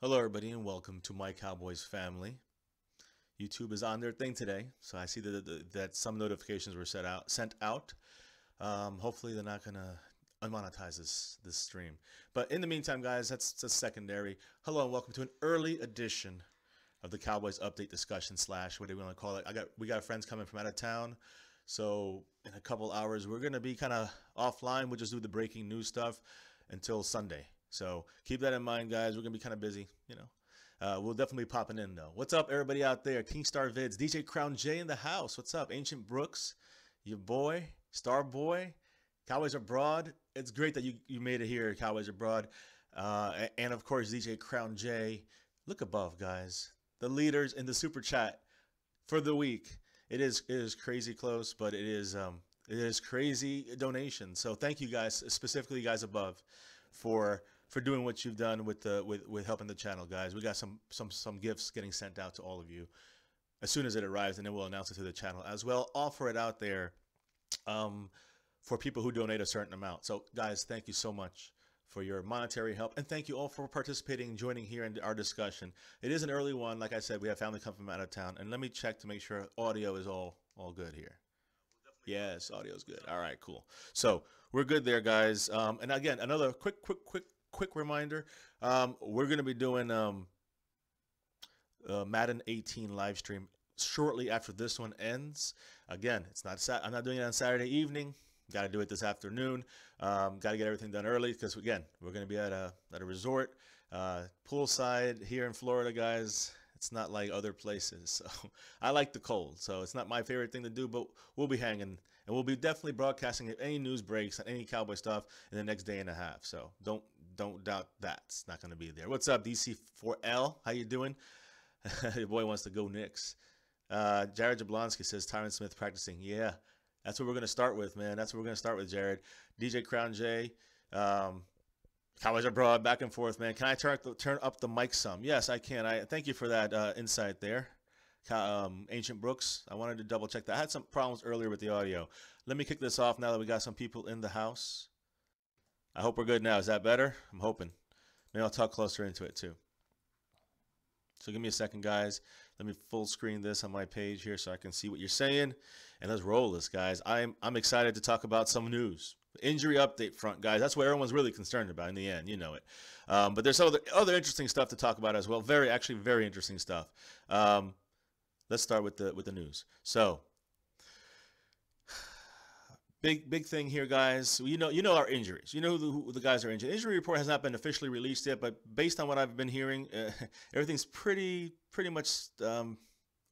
Hello, everybody, and welcome to my Cowboys family. YouTube is on their thing today, so I see that some notifications were sent out. Hopefully, they're not gonna unmonetize this stream. But in the meantime, guys, that's secondary. Hello, and welcome to an early edition of the Cowboys update discussion / what do we want to call it? We got friends coming from out of town, so in a couple hours we're gonna be kind of offline. We'll just do the breaking news stuff until Sunday. So keep that in mind, guys. We're going to be kind of busy, you know. We'll definitely be popping in, though. What's up, everybody out there? King Star Vids, DJ Crown J in the house. What's up? Ancient Brooks, your boy, Star Boy, Cowboys Abroad. It's great that you made it here, Cowboys Abroad. And, of course, DJ Crown J. Look above, guys. The leaders in the Super Chat for the week. It is crazy close, but it is crazy donation. So thank you, guys, specifically you guys above, for doing what you've done with helping the channel, guys. We got some gifts getting sent out to all of you as soon as it arrives, and then we'll announce it to the channel as well. Offer it out there for people who donate a certain amount. So, guys, thank you so much for your monetary help, and thank you all for participating and joining here in our discussion. It is an early one. Like I said, we have family come from out of town, and let me check to make sure audio is all good here. Yes, audio is good. All right, cool. So we're good there, guys. And again, another quick reminder. We're going to be doing Madden 18 live stream shortly after this one ends. Again, I'm not doing it on Saturday evening. Got to do it this afternoon. Got to get everything done early because, again, we're going to be at a resort, poolside here in Florida, guys. It's not like other places. So I like the cold, so it's not my favorite thing to do, but we'll be hanging, and we'll be definitely broadcasting if any news breaks on any Cowboy stuff in the next day and a half. So don't doubt that. It's not going to be there. What's up, DC4L? How you doing? Your boy wants to go Knicks. Jared Jablonski says Tyron Smith practicing. Yeah, that's what we're going to start with, man. That's what we're going to start with, Jared. DJ Crown J. Cowboys Abroad, back and forth, man. Can I turn up the mic some? Yes, I can. I thank you for that insight there, Ancient Brooks. I wanted to double check that. I had some problems earlier with the audio. Let me kick this off now that we got some people in the house. I hope we're good now. Is that better? I'm hoping. Maybe I'll talk closer into it too. So give me a second, guys. Let me full screen this on my page here so I can see what you're saying, and let's roll this, guys. I'm excited to talk about some news. Injury update front, guys. That's what everyone's really concerned about in the end. You know it. But there's other interesting stuff to talk about as well. Actually very interesting stuff. Let's start with the news. So, big thing here, guys. You know our injuries. You know who the guys are injured. Injury report has not been officially released yet, but based on what I've been hearing, everything's pretty much.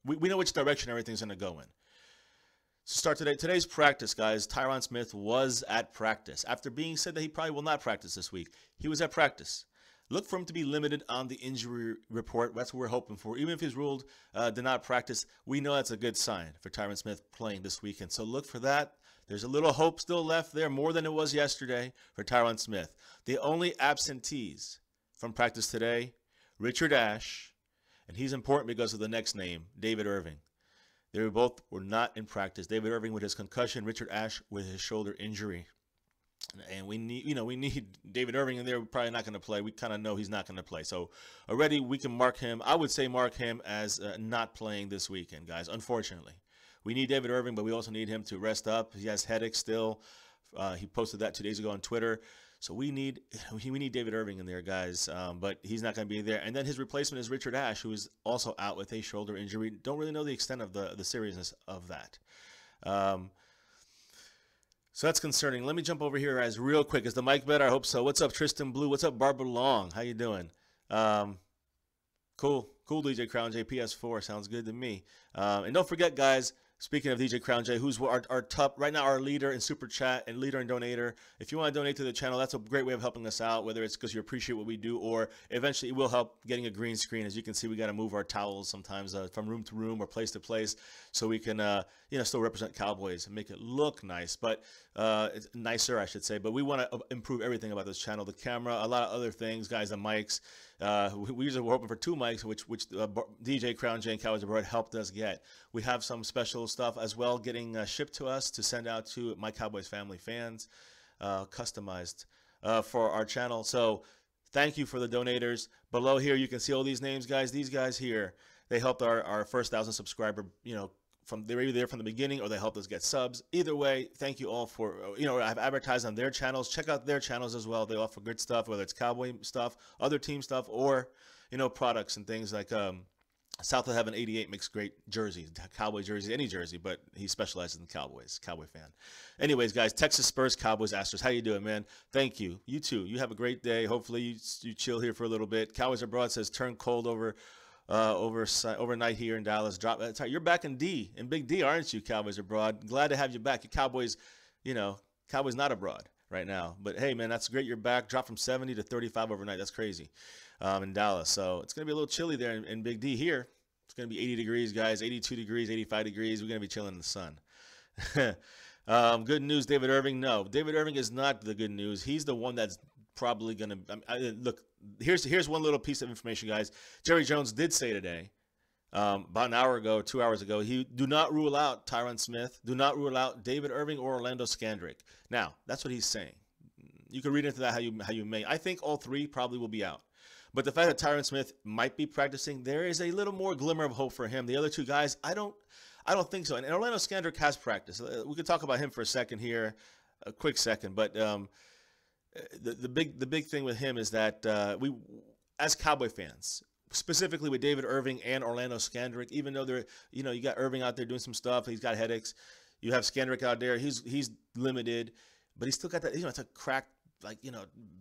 We know which direction everything's going to go in. Start today's practice, guys. Tyron Smith was at practice. After being said that he probably will not practice this week, he was at practice. Look for him to be limited on the injury report. That's what we're hoping for. Even if he's ruled did not practice, we know that's a good sign for Tyron Smith playing this weekend. So look for that. There's a little hope still left there, more than it was yesterday, for Tyron Smith. The only absentees from practice today, Richard Ash, and he's important because of the next name, David Irving. They both were not in practice. David Irving with his concussion, Richard Ash with his shoulder injury. And we need David Irving in there. We're probably not going to play. We kind of know he's not going to play. So already we can mark him. I would say mark him as not playing this weekend, guys, unfortunately. We need David Irving, but we also need him to rest up. He has headaches still. He posted that 2 days ago on Twitter. So we need David Irving in there, guys, but he's not going to be there. And then his replacement is Richard Ash, who is also out with a shoulder injury. Don't really know the extent of the seriousness of that. So that's concerning. Let me jump over here, guys, real quick. Is the mic better? I hope so. What's up, Tristan Blue? What's up, Barbara Long? How you doing? Cool, DJ Crown J. PS4 sounds good to me. And don't forget, guys. Speaking of DJ Crown J, who's our top right now, our leader in Super Chat and leader in Donator. If you want to donate to the channel, that's a great way of helping us out, whether it's because you appreciate what we do or eventually it will help getting a green screen. As you can see, we got to move our towels sometimes from room to room or place to place so we can still represent Cowboys and make it look nice, but it's nicer, I should say. But we want to improve everything about this channel, the camera, a lot of other things, guys, the mics. We usually were hoping for 2 mics, which DJ Crown J and Cowboys Abroad helped us get. We have some special stuff as well getting shipped to us to send out to my Cowboys family fans, customized for our channel. So thank you for the donators. Below here, you can see all these names, guys. These guys here, they helped our first 1,000 subscriber, they were either there from the beginning or they helped us get subs. Either way, thank you all for, I've advertised on their channels. Check out their channels as well. They offer good stuff, whether it's Cowboy stuff, other team stuff, or, products and things like South of Heaven 88 makes great jerseys, Cowboy jerseys, any jersey, but he specializes in the Cowboys, Cowboy fan. Anyways, guys, Texas Spurs, Cowboys, Astros, how you doing, man? Thank you. You too. You have a great day. Hopefully you chill here for a little bit. Cowboys Abroad says turn cold overnight here in Dallas. You're back in Big D, aren't you, Cowboys Abroad? Glad to have you back. Your Cowboys, Cowboys not abroad right now. But, hey, man, that's great you're back. Dropped from 70 to 35 overnight. That's crazy in Dallas. So it's going to be a little chilly there in Big D here. It's going to be 80 degrees, guys, 82 degrees, 85 degrees. We're going to be chilling in the sun. Good news, David Irving. No, David Irving is not the good news. He's the one that's probably going to look. Here's one little piece of information, guys. Jerry Jones did say today, about an hour ago, 2 hours ago, he do not rule out Tyron Smith, do not rule out David Irving or Orlando Scandrick. Now, that's what he's saying. You can read into that how you may. I think all three probably will be out. But the fact that Tyron Smith might be practicing, there is a little more glimmer of hope for him. The other two guys, I don't think so. And Orlando Scandrick has practiced. We could talk about him for a second here, a quick second. But the big thing with him is that we, as Cowboy fans, specifically with David Irving and Orlando Scandrick, even though they're, you got Irving out there doing some stuff, he's got headaches. You have Scandrick out there, he's limited, but he's still got that, it's a cracked,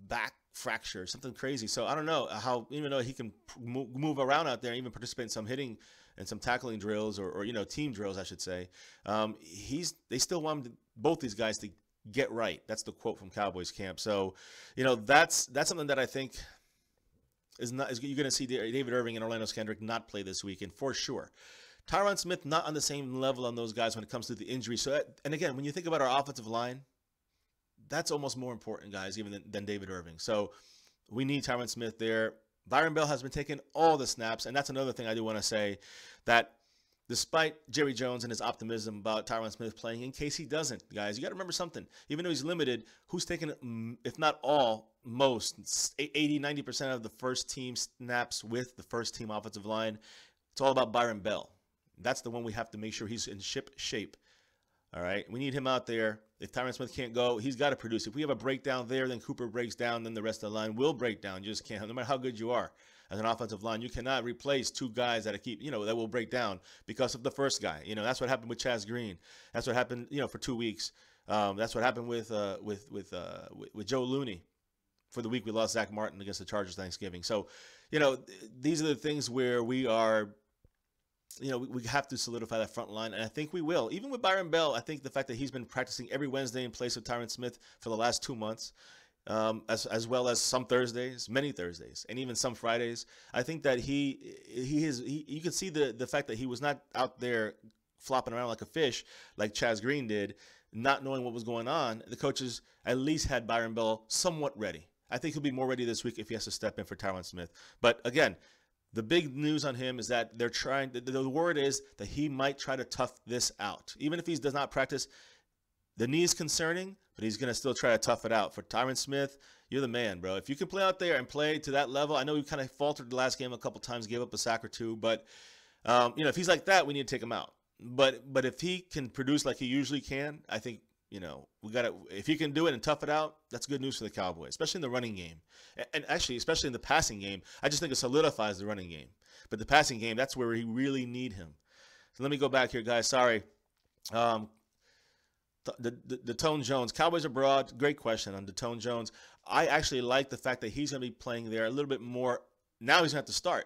back fracture, something crazy. So I don't know how, even though he can move around out there and even participate in some hitting and some tackling drills or team drills, I should say, they still want both these guys to get right. That's the quote from Cowboys camp. So, that's something that I think you're going to see David Irving and Orlando Scandrick not play this weekend for sure. Tyron Smith not on the same level on those guys when it comes to the injury. So, and again, when you think about our offensive line, that's almost more important, guys, even than David Irving. So we need Tyron Smith there. Byron Bell has been taking all the snaps, and that's another thing I do want to say, that despite Jerry Jones and his optimism about Tyron Smith playing, in case he doesn't, guys, you got to remember something. Even though he's limited, who's taking, if not all, most, 80, 90% of the first team snaps with the first team offensive line? It's all about Byron Bell. That's the one we have to make sure he's in ship shape. All right, we need him out there. If Tyron Smith can't go, he's got to produce. If we have a breakdown there, then Cooper breaks down, then the rest of the line will break down. You just can't, no matter how good you are as an offensive line, you cannot replace two guys that that will break down because of the first guy. That's what happened with Chaz Green. That's what happened, for 2 weeks. That's what happened with Joe Looney. For the week we lost Zach Martin against the Chargers Thanksgiving. So, these are the things where we are. We have to solidify that front line, and I think we will. Even with Byron Bell, I think the fact that he's been practicing every Wednesday in place of Tyron Smith for the last 2 months, as well as some Thursdays, many Thursdays, and even some Fridays, I think that you can see the fact that he was not out there flopping around like a fish like Chaz Green did, not knowing what was going on. The coaches at least had Byron Bell somewhat ready. I think he'll be more ready this week if he has to step in for Tyron Smith. But again, the big news on him is that they're trying. The word is that he might try to tough this out. Even if he does not practice, the knee is concerning, but he's going to still try to tough it out. For Tyron Smith, you're the man, bro. If you can play out there and play to that level, I know we kind of faltered the last game a couple times, gave up a sack or two, but if he's like that, we need to take him out. But if he can produce like he usually can, I think we got to. If he can do it and tough it out, that's good news for the Cowboys, especially in the running game, and actually, especially in the passing game. I just think it solidifies the running game. But the passing game, that's where we really need him. So let me go back here, guys. Sorry. The Tone Jones, Cowboys Abroad. Great question on the Tone Jones. I actually like the fact that he's going to be playing there a little bit more. Now he's going to have to start.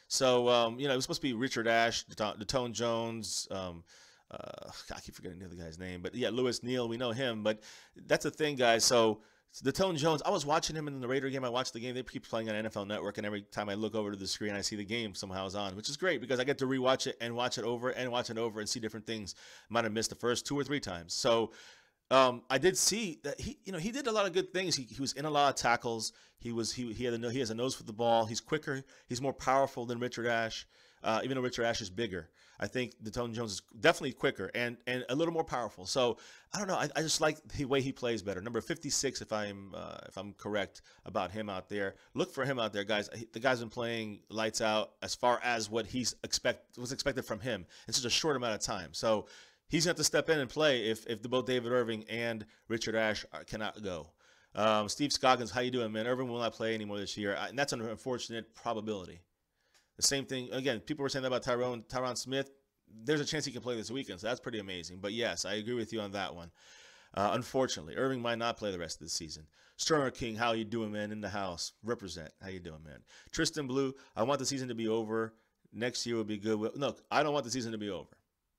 So it was supposed to be Richard Ash, the Tone Jones. I keep forgetting the other guy's name, but yeah, Lewis Neal, we know him. But that's the thing, guys. So the Tone Jones, I was watching him in the Raider game. I watched the game. They keep playing on NFL Network, and every time I look over to the screen, I see the game somehow is on, which is great because I get to rewatch it and watch it over and watch it over and see different things. Might have missed the first 2 or 3 times. So I did see that he did a lot of good things. He was in a lot of tackles. He has a nose for the ball. He's quicker. He's more powerful than Richard Ash. even though Richard Ash is bigger. I think Tony Jones is definitely quicker and a little more powerful. So I don't know. I just like the way he plays better. Number 56, if I'm correct about him out there. Look for him out there, guys. The guy's been playing lights out as far as what was expected from him in such a short amount of time. So he's going to have to step in and play if both David Irving and Richard Ash cannot go. Steve Scoggins, how you doing, man? Irving will not play anymore this year, and that's an unfortunate probability. The same thing, again, people were saying that about Tyron Smith. There's a chance he can play this weekend, so that's pretty amazing. But yes, I agree with you on that one. Unfortunately, Irving might not play the rest of the season. Sterner King, how you doing, man? In the house. Represent. How you doing, man? Tristan Blue, I want the season to be over. Next year will be good. No, I don't want the season to be over.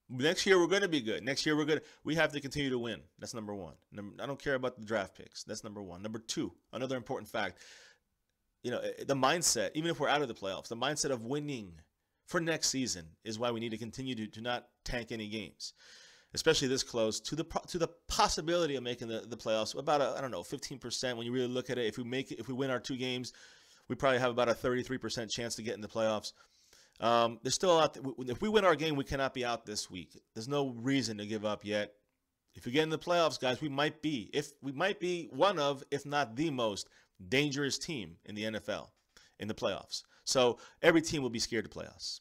Next year, we're going to be good. Next year, we have to continue to win. That's number one. I don't care about the draft picks. That's number one. Number two, another important fact. The mindset, even if we're out of the playoffs, the mindset of winning for next season is why we need to continue to not tank any games, especially this close to the possibility of making the playoffs. About 15% when you really look at it. If we win our 2 games, we probably have about a 33% chance to get in the playoffs. There's still a lot. If we win our game, we cannot be out this week. There's no reason to give up yet. If we get in the playoffs, guys, we might be one of, if not the most dangerous team in the NFL in the playoffs. So every team will be scared to play us.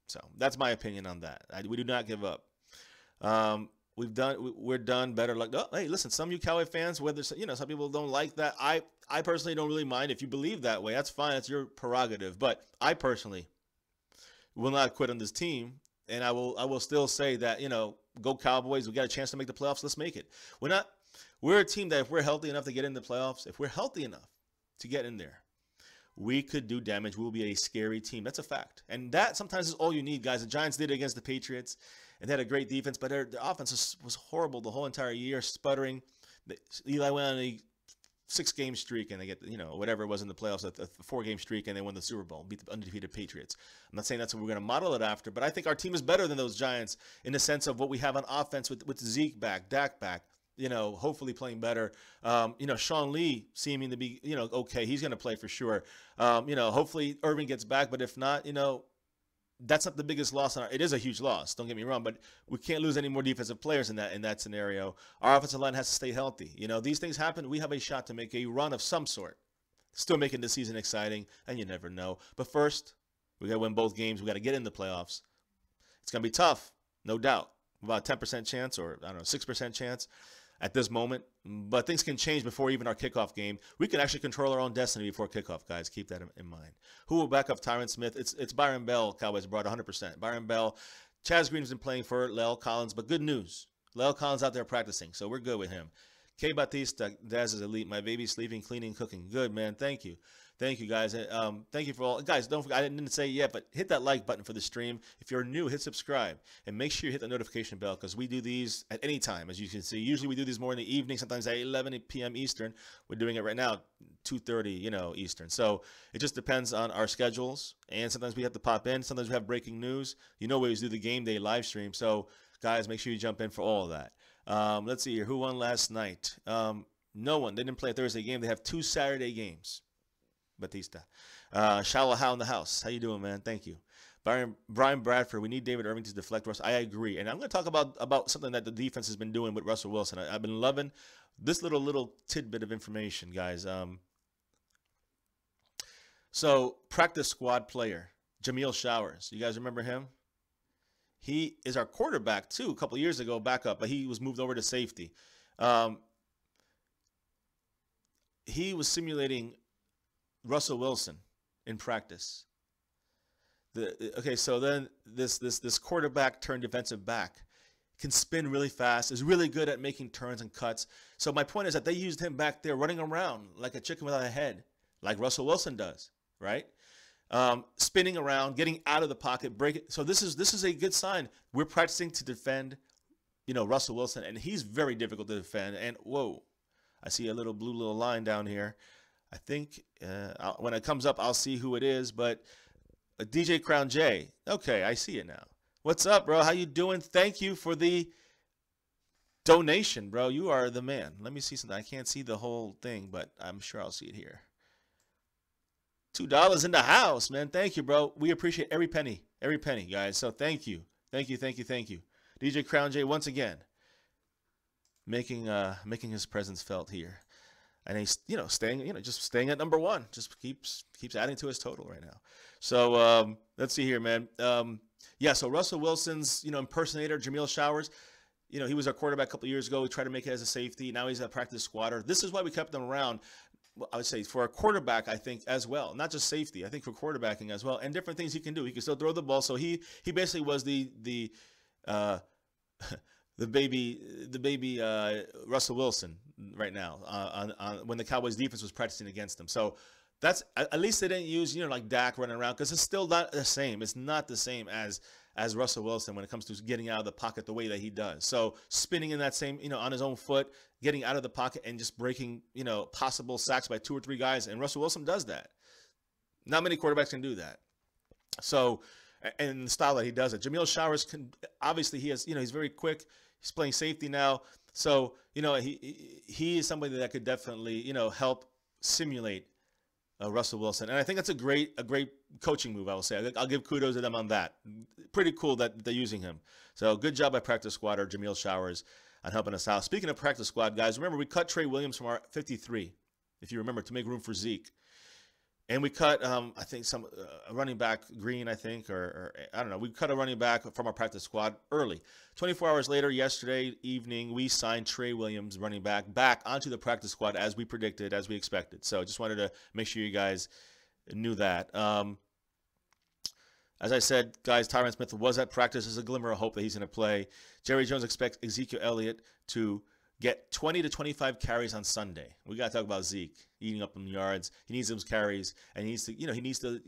So that's my opinion on that. We do not give up. We're done better luck. Oh, hey, listen, some of you Cowboy fans, whether some people don't like that. I personally don't really mind if you believe that way. That's fine. That's your prerogative. But I personally will not quit on this team, and I will still say that go Cowboys. We got a chance to make the playoffs. Let's make it. We're a team that if we're healthy enough to get in the playoffs, if we're healthy enough to get in there, we could do damage. We will be a scary team. That's a fact. And that sometimes is all you need, guys. The Giants did it against the Patriots, and they had a great defense, but their offense was horrible the whole entire year, sputtering. Eli went on a 6-game streak, and they get whatever it was in the playoffs, a 4-game streak, and they won the Super Bowl, beat the undefeated Patriots. I'm not saying that's what we're going to model it after, but I think our team is better than those Giants in the sense of what we have on offense with Zeke back, Dak back. Hopefully playing better. Sean Lee seeming to be, okay. He's going to play for sure. Hopefully Irving gets back, but if not, that's not the biggest loss. It is a huge loss. Don't get me wrong, but we can't lose any more defensive players in that scenario. Our offensive line has to stay healthy. These things happen. We have a shot to make a run of some sort, still making the season exciting, and you never know. But first, we got to win both games. We got to get in the playoffs. It's going to be tough, no doubt. About a 10% chance or 6% chance at this moment, but things can change before even our kickoff game. We can actually control our own destiny before kickoff, guys. Keep that in mind. Who will back up Tyron Smith? It's Byron Bell. Cowboys brought 100%. Byron Bell. Chaz Green's been playing for Lel Collins, but good news. Lel Collins out there practicing, so we're good with him. K. Batista, Daz is elite. My baby's sleeping, cleaning, cooking. Good, man. Thank you. Thank you, guys. Thank you for all. Guys, don't forget, I didn't say it yet, but hit that like button for the stream. If you're new, hit subscribe. And make sure you hit the notification bell because we do these at any time, as you can see. Usually we do these more in the evening, sometimes at 11 p.m. Eastern. We're doing it right now, 2:30, Eastern. So it just depends on our schedules. And sometimes we have to pop in. Sometimes we have breaking news. We always do the game day live stream. So, guys, make sure you jump in for all of that. Let's see here. Who won last night? No one. They didn't play a Thursday game. They have 2 Saturday games. Batista. Shallow How in the house. How you doing, man? Thank you. Brian Bradford, we need David Irving to deflect Russ. I agree. And I'm going to talk about something that the defense has been doing with Russell Wilson. I've been loving this little tidbit of information, guys. So, practice squad player, Jameel Showers. You guys remember him? He is our quarterback, too, a couple years ago, backup, but he was moved over to safety. He was simulating Russell Wilson in practice. So then this quarterback turned defensive back can spin really fast, is really good at making turns and cuts. So my point is that they used him back there running around like a chicken without a head, like Russell Wilson does, right? Spinning around, getting out of the pocket, breaking. So this is a good sign. We're practicing to defend, Russell Wilson, and he's very difficult to defend. And whoa, I see a little blue line down here. I think when it comes up, I'll see who it is, but DJ Crown J. Okay, I see it now. What's up, bro? How you doing? Thank you for the donation, bro. You are the man. Let me see something. I can't see the whole thing, but I'm sure I'll see it here. $2 in the house, man. Thank you, bro. We appreciate every penny, guys. So thank you. DJ Crown J once again making his presence felt here. And he's, staying at number one. Just keeps adding to his total right now. So let's see here, man. So Russell Wilson's, impersonator, Jamil Showers, he was our quarterback a couple years ago. We tried to make it as a safety. Now he's a practice squatter. This is why we kept him around. I would say for a quarterback, I think, as well. Not just safety. I think for quarterbacking as well. And different things he can do. He can still throw the ball. So he basically was the baby Russell Wilson right now on when the Cowboys defense was practicing against him. So that's, at least they didn't use, like Dak running around, because it's still not the same. It's not the same as Russell Wilson when it comes to getting out of the pocket the way that he does. So spinning in that same, on his own foot, getting out of the pocket and just breaking, possible sacks by 2 or 3 guys. And Russell Wilson does that. Not many quarterbacks can do that. So, and the style that he does it. Jamil Showers obviously he has, he's very quick. He's playing safety now. So, he is somebody that could definitely, help simulate Russell Wilson. And I think that's a great coaching move, I will say. I'll give kudos to them on that. Pretty cool that they're using him. So good job by practice squatter Jamil Showers on helping us out. Speaking of practice squad, guys, remember we cut Trey Williams from our 53, if you remember, to make room for Zeke. And we cut, I think, a running back, Green, I think, or I don't know. We cut a running back from our practice squad early. 24 hours later, yesterday evening, we signed Trey Williams, running back onto the practice squad as we predicted, as we expected. So I just wanted to make sure you guys knew that. As I said, guys, Tyron Smith was at practice. There's a glimmer of hope that he's going to play. Jerry Jones expects Ezekiel Elliott to get 20 to 25 carries on Sunday. We got to talk about Zeke eating up in yards. He needs those carries, and he needs to,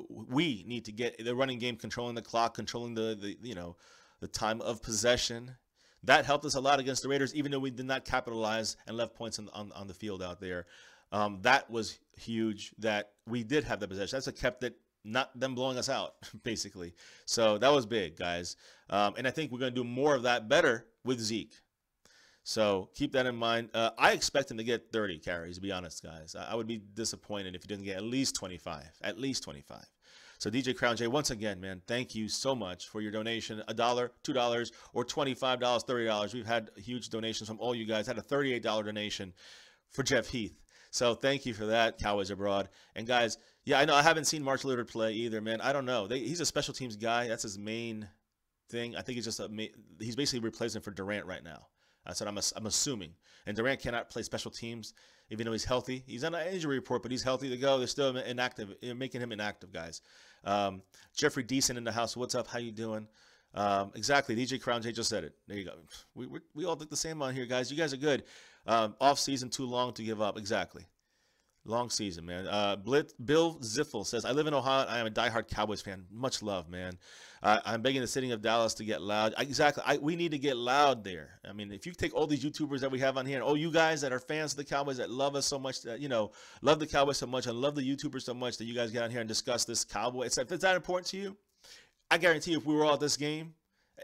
we need to get the running game, controlling the clock, controlling the time of possession. That helped us a lot against the Raiders, even though we did not capitalize and left points on the field out there. That was huge that we did have the possession. That's what kept it, not them blowing us out, basically. So that was big, guys. And I think we're going to do more of that better with Zeke. So keep that in mind. I expect him to get 30 carries, to be honest, guys. I would be disappointed if he didn't get at least 25. At least 25. So DJ Crown J, once again, man, thank you so much for your donation. $1, $2, or $25, $30. We've had huge donations from all you guys. Had a $38 donation for Jeff Heath. So thank you for that, Cowboys Abroad. And guys, yeah, I know I haven't seen March Lillard play either, man. I don't know. He's a special teams guy. That's his main thing. I think he's just he's basically replacing for Durant right now. That's what I'm assuming. And Durant cannot play special teams, even though he's healthy. He's on an injury report, but he's healthy to go. They're still inactive, making him inactive, guys. Jeffrey Deason in the house. What's up? How you doing? Exactly. DJ Crown J just said it. There you go. We all look the same on here, guys. You guys are good. Off season too long to give up. Exactly. Long season, man. Bill Ziffel says, I live in Ohio. I am a diehard Cowboys fan. Much love, man. I'm begging the city of Dallas to get loud. Exactly. We need to get loud there. I mean, if you take all these YouTubers that we have on here, and all you guys that are fans of the Cowboys that love us so much, that, love the Cowboys so much, and love the YouTubers so much that you guys get on here and discuss this Cowboy. If it's that important to you, I guarantee you if we were all at this game,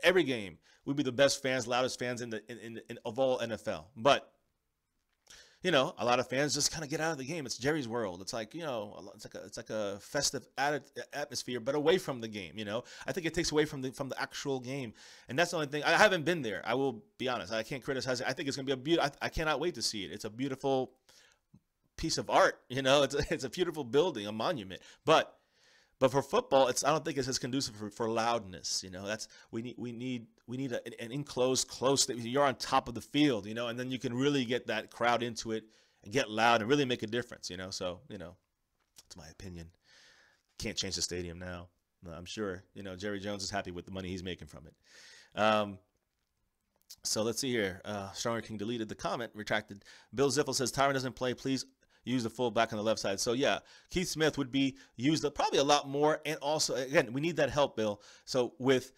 every game, we'd be the best fans, loudest fans of all NFL. But a lot of fans just kind of get out of the game. It's Jerry's world. It's like, it's like a festive atmosphere, but away from the game. I think it takes away from the actual game, and that's the only thing. I haven't been there. I will be honest. I can't criticize it. I think it's gonna be I cannot wait to see it. It's a beautiful piece of art. It's a beautiful building, a monument. But for football, I don't think it's as conducive for loudness. That's we need an enclosed, close. You're on top of the field, and then you can really get that crowd into it and get loud and really make a difference. So it's my opinion. Can't change the stadium now. I'm sure Jerry Jones is happy with the money he's making from it. So let's see here. Stronger King deleted the comment, retracted. Bill Ziffel says Tyron doesn't play. Please use the fullback on the left side. So, yeah, Keith Smith would be used probably a lot more. And also, again, we need that help, Bill. So, with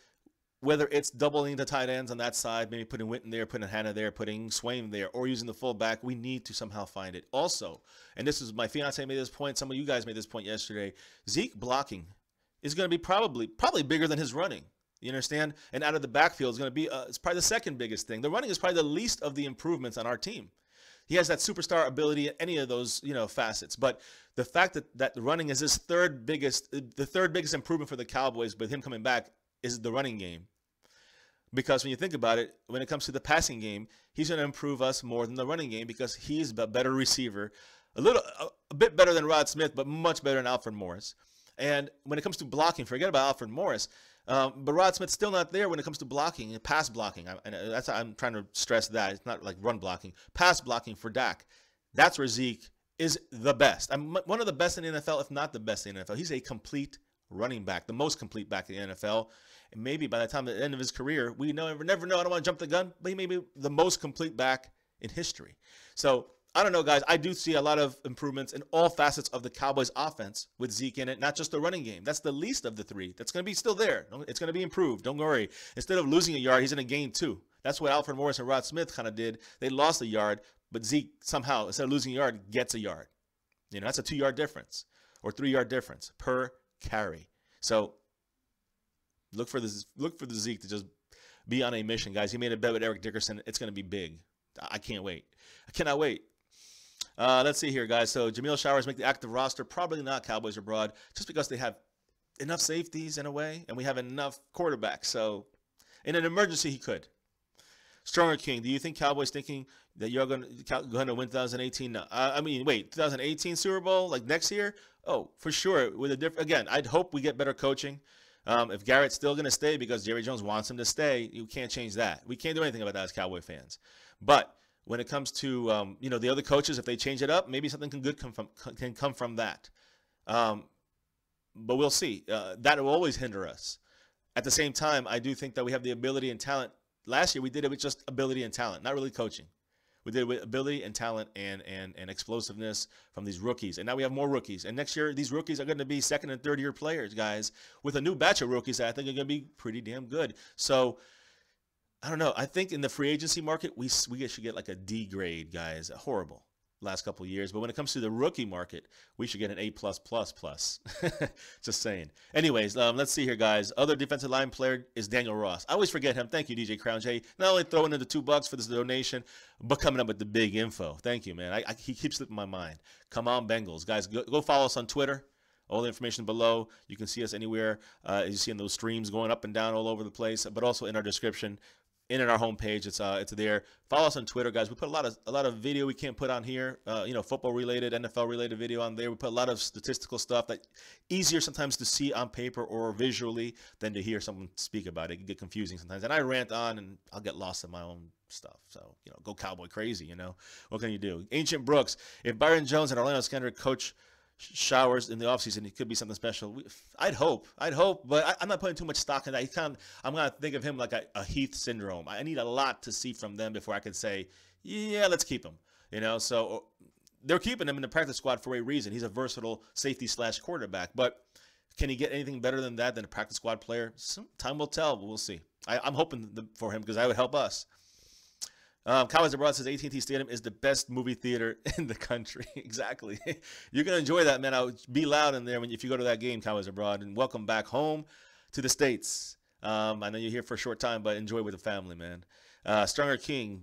whether it's doubling the tight ends on that side, maybe putting Winton there, putting Hannah there, putting Swain there, or using the fullback, we need to somehow find it. Also, and this is my fiance made this point, some of you guys made this point yesterday, Zeke blocking is going to be probably bigger than his running. You understand? And out of the backfield is going to be it's probably the second biggest thing. The running is probably the least of the improvements on our team. He has that superstar ability in any of those, facets. But the fact that running is the third biggest improvement for the Cowboys with him coming back is the running game. Because when you think about it, when it comes to the passing game, he's going to improve us more than the running game because he's a better receiver, a bit better than Rod Smith, but much better than Alfred Morris. And when it comes to blocking, forget about Alfred Morris. But Rod Smith's still not there when it comes to blocking and pass blocking. I'm trying to stress that. It's not like run blocking. Pass blocking for Dak. That's where Zeke is the best. I'm one of the best in the NFL, if not the best in the NFL. He's a complete running back, the most complete back in the NFL. And maybe by the time at the end of his career, we never know. I don't want to jump the gun, but he may be the most complete back in history. So I don't know, guys. I do see a lot of improvements in all facets of the Cowboys offense with Zeke in it, not just the running game. That's the least of the three. That's going to be still there. It's going to be improved. Don't worry. Instead of losing a yard, he's going to gain 2. That's what Alfred Morris and Rod Smith kind of did. They lost a yard, but Zeke somehow, instead of losing a yard, gets a yard. That's a 2-yard difference or 3-yard difference per carry. So look for the Zeke to just be on a mission, guys. He made a bet with Eric Dickerson. It's going to be big. I can't wait. I cannot wait. Let's see here, guys. So Jamil Showers make the active roster. Probably not Cowboys abroad, just because they have enough safeties in a way, and we have enough quarterbacks. So in an emergency, he could. Stronger King, do you think Cowboys thinking that you're going to win 2018? No. Wait, 2018 Super Bowl, like next year? Oh, for sure. Again, I'd hope we get better coaching. If Garrett's still going to stay because Jerry Jones wants him to stay, you can't change that. We can't do anything about that as Cowboy fans. But when it comes to the other coaches, if they change it up, maybe something good can come from that. But we'll see. That will always hinder us. At the same time, I do think that we have the ability and talent. Last year, we did it with just ability and talent, not really coaching. We did it with ability and talent and explosiveness from these rookies. And now we have more rookies. And next year, these rookies are going to be second and third year players, guys, with a new batch of rookies that I think are going to be pretty damn good. So I don't know. I think in the free agency market, we should get like a D grade, guys. Horrible last couple of years. But when it comes to the rookie market, we should get an A+++. Just saying. Anyways, let's see here, guys. Other defensive line player is Daniel Ross. I always forget him. Thank you, DJ Crown J. Not only throwing in the $2 for this donation, but coming up with the big info. Thank you, man. He keeps slipping my mind. Come on, Bengals. Guys, go follow us on Twitter. All the information below. You can see us anywhere. As you see in those streams going up and down all over the place, but also in our description. In our homepage, it's there. Follow us on Twitter, guys. We put a lot of video we can't put on here. Football related, NFL related video on there. We put a lot of statistical stuff that easier sometimes to see on paper or visually than to hear someone speak about it. It can get confusing sometimes, and I rant on and I'll get lost in my own stuff. So go Cowboy crazy. What can you do? Ancient Brooks. If Byron Jones and Orlando Scandrick coach Showers in the offseason, it could be something special. I'd hope, but I'm not putting too much stock in that. I'm going to think of him like a Heath syndrome. I need a lot to see from them before I can say, yeah, let's keep him. So they're keeping him in the practice squad for a reason. He's a versatile safety / quarterback, but can he get anything better than that, than a practice squad player? Time will tell, but we'll see. I'm hoping for him because that would help us. Cowboys Abroad says AT&T Stadium is the best movie theater in the country. Exactly. You're going to enjoy that, man. I'll be loud in there if you go to that game, Cowboys Abroad. And welcome back home to the States. I know you're here for a short time, but enjoy with the family, man. Stronger King,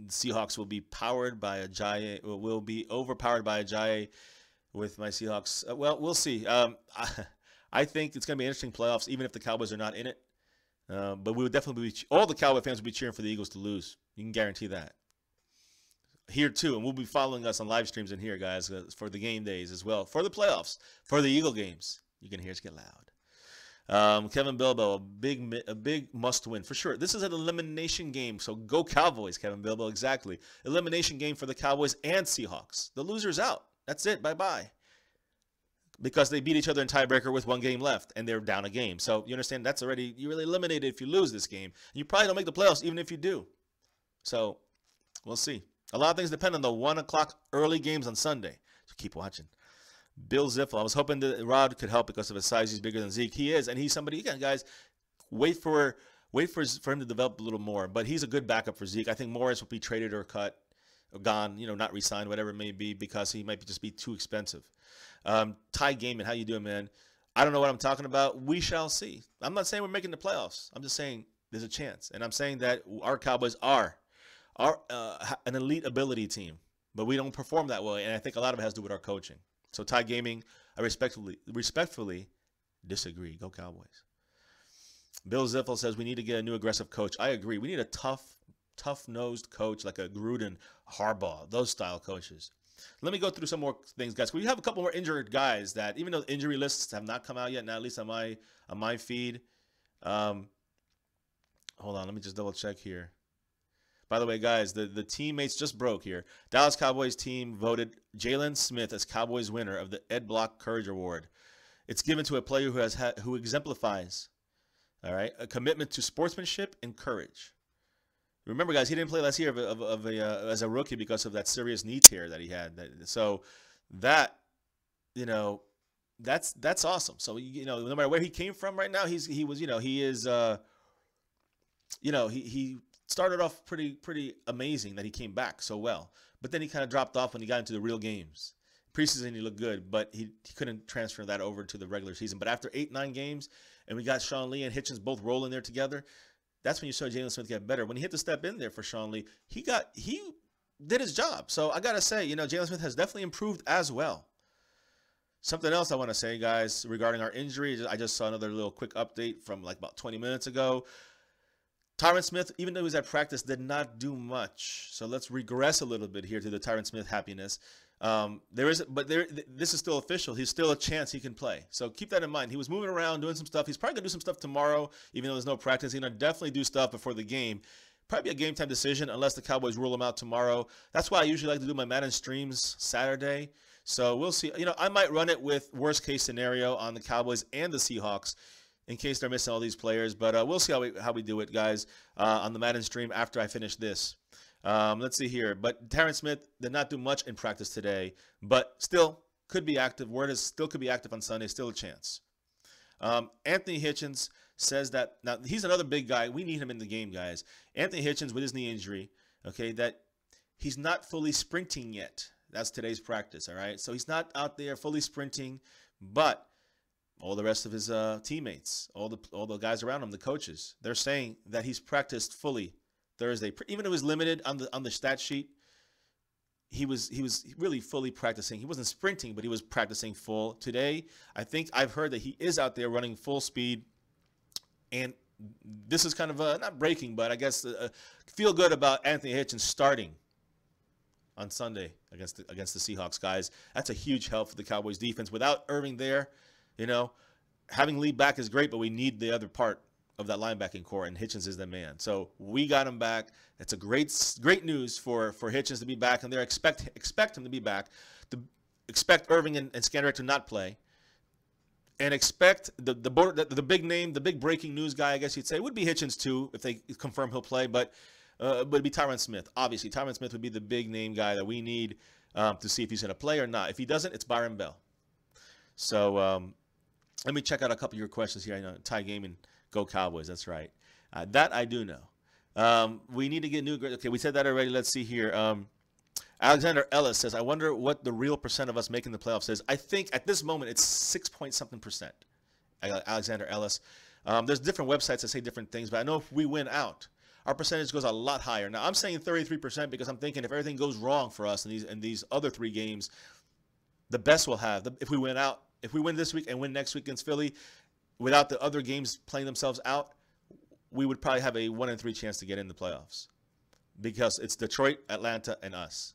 Seahawks will be powered by a giant, will be overpowered by a giant with my Seahawks. Well, we'll see. I think it's going to be interesting playoffs, even if the Cowboys are not in it. But we would definitely all the Cowboy fans will be cheering for the Eagles to lose. You can guarantee that. Here too, and we'll be following us on live streams in here, guys, for the game days as well, for the playoffs, for the Eagle games. You can hear us get loud. Kevin Bilbo, a big must win for sure. This is an elimination game, so go Cowboys, Kevin Bilbo. Exactly, elimination game for the Cowboys and Seahawks. The loser's out. That's it. Bye. Because they beat each other in tiebreaker with 1 game left, and they're down a game. So you understand you're really eliminated if you lose this game. You probably don't make the playoffs even if you do. So we'll see. A lot of things depend on the 1 o'clock early games on Sunday. So keep watching. Bill Ziffel, I was hoping that Rod could help because of his size. He's bigger than Zeke. He is, and he's somebody, again, guys, wait for him to develop a little more. But he's a good backup for Zeke. I think Morris will be traded or cut or gone, not re-signed, whatever it may be, because he might just be too expensive. Ty Gaiman, how you doing, man? I don't know what I'm talking about. We shall see. I'm not saying we're making the playoffs. I'm just saying there's a chance. And I'm saying that our Cowboys are an elite ability team. but we don't perform that way, and I think a lot of it has to do with our coaching. So Ty Gaming, I respectfully disagree. Go Cowboys. Bill Ziffel says we need to get a new aggressive coach. I agree. We need a tough-nosed coach like a Gruden, Harbaugh, those style coaches. Let me go through some more things, guys. We have a couple more injured guys that, even though the injury lists have not come out yet, now at least on my feed. Hold on, let me just double check here. By the way, guys, the teammates just broke here. Dallas Cowboys team voted Jalen Smith as Cowboys winner of the Ed Block Courage Award. It's given to a player who exemplifies, all right, a commitment to sportsmanship and courage. Remember, guys, he didn't play last year as a rookie because of that serious knee tear that he had. So that, you know, that's awesome. So, you know, no matter where he came from right now, he started off pretty amazing that he came back so well. But then he kind of dropped off when he got into the real games. Preseason, he looked good, but he couldn't transfer that over to the regular season. But after 8-9 games, and we got Sean Lee and Hitchens both rolling there together, that's when you saw Jalen Smith get better. When he hit the step in there for Sean Lee, he did his job. So I got to say, you know, Jalen Smith has definitely improved as well. Something else I want to say, guys, regarding our injuries. I just saw another little quick update from like about 20 minutes ago. Tyron Smith, even though he was at practice, did not do much. So let's regress a little bit here to the Tyron Smith happiness. This is still official. He's still a chance he can play. So keep that in mind. He was moving around, doing some stuff. He's probably going to do some stuff tomorrow, even though there's no practice. He's going to definitely do stuff before the game. Probably a game time decision unless the Cowboys rule him out tomorrow. That's why I usually like to do my Madden streams Saturday. So we'll see. You know, I might run it with worst case scenario on the Cowboys and the Seahawks in case they're missing all these players. But we'll see how we do it, guys, on the Madden stream after I finish this. Let's see here. But Tyron Smith did not do much in practice today, but still could be active. Word is still could be active on Sunday. Still a chance. Anthony Hitchens says that now he's another big guy. We need him in the game, guys. Anthony Hitchens with his knee injury, okay, that he's not fully sprinting yet. That's today's practice, all right? So he's not out there fully sprinting, but all the rest of his teammates, all the guys around him, the coaches, they're saying that he's practiced fully Thursday. Even though it was limited on the stat sheet, he was really fully practicing. He wasn't sprinting, but he was practicing full. Today, I think I've heard that he is out there running full speed, and this is kind of not breaking, but I guess feel good about Anthony Hitchens starting on Sunday against the Seahawks, guys. That's a huge help for the Cowboys defense. Without Irving there, you know, having Lee back is great, but we need the other part of that linebacking core, and Hitchens is the man. So we got him back. That's a great news for Hitchens to be back, and they expect him to be back. Expect Irving and Scanerick to not play, and expect the big name, the big breaking news guy, I guess you'd say, would be Hitchens too if they confirm he'll play, but it'd be Tyron Smith. Obviously, Tyron Smith would be the big name guy that we need to see if he's going to play or not. If he doesn't, it's Byron Bell. So let me check out a couple of your questions here. I know Ty Gaming, go Cowboys. That's right. That I do know. We need to get new. Okay, we said that already. Let's see here. Alexander Ellis says, I wonder what the real percent of us making the playoffs is. I think at this moment it's 6-point-something%. Alexander Ellis. There's different websites that say different things, but I know if we win out, our percentage goes a lot higher. Now, I'm saying 33% because I'm thinking if everything goes wrong for us in these other 3 games, the best we'll have, if we win out, if we win this week and win next week against Philly, without the other games playing themselves out, we would probably have a 1 in 3 chance to get in the playoffs because it's Detroit, Atlanta, and us.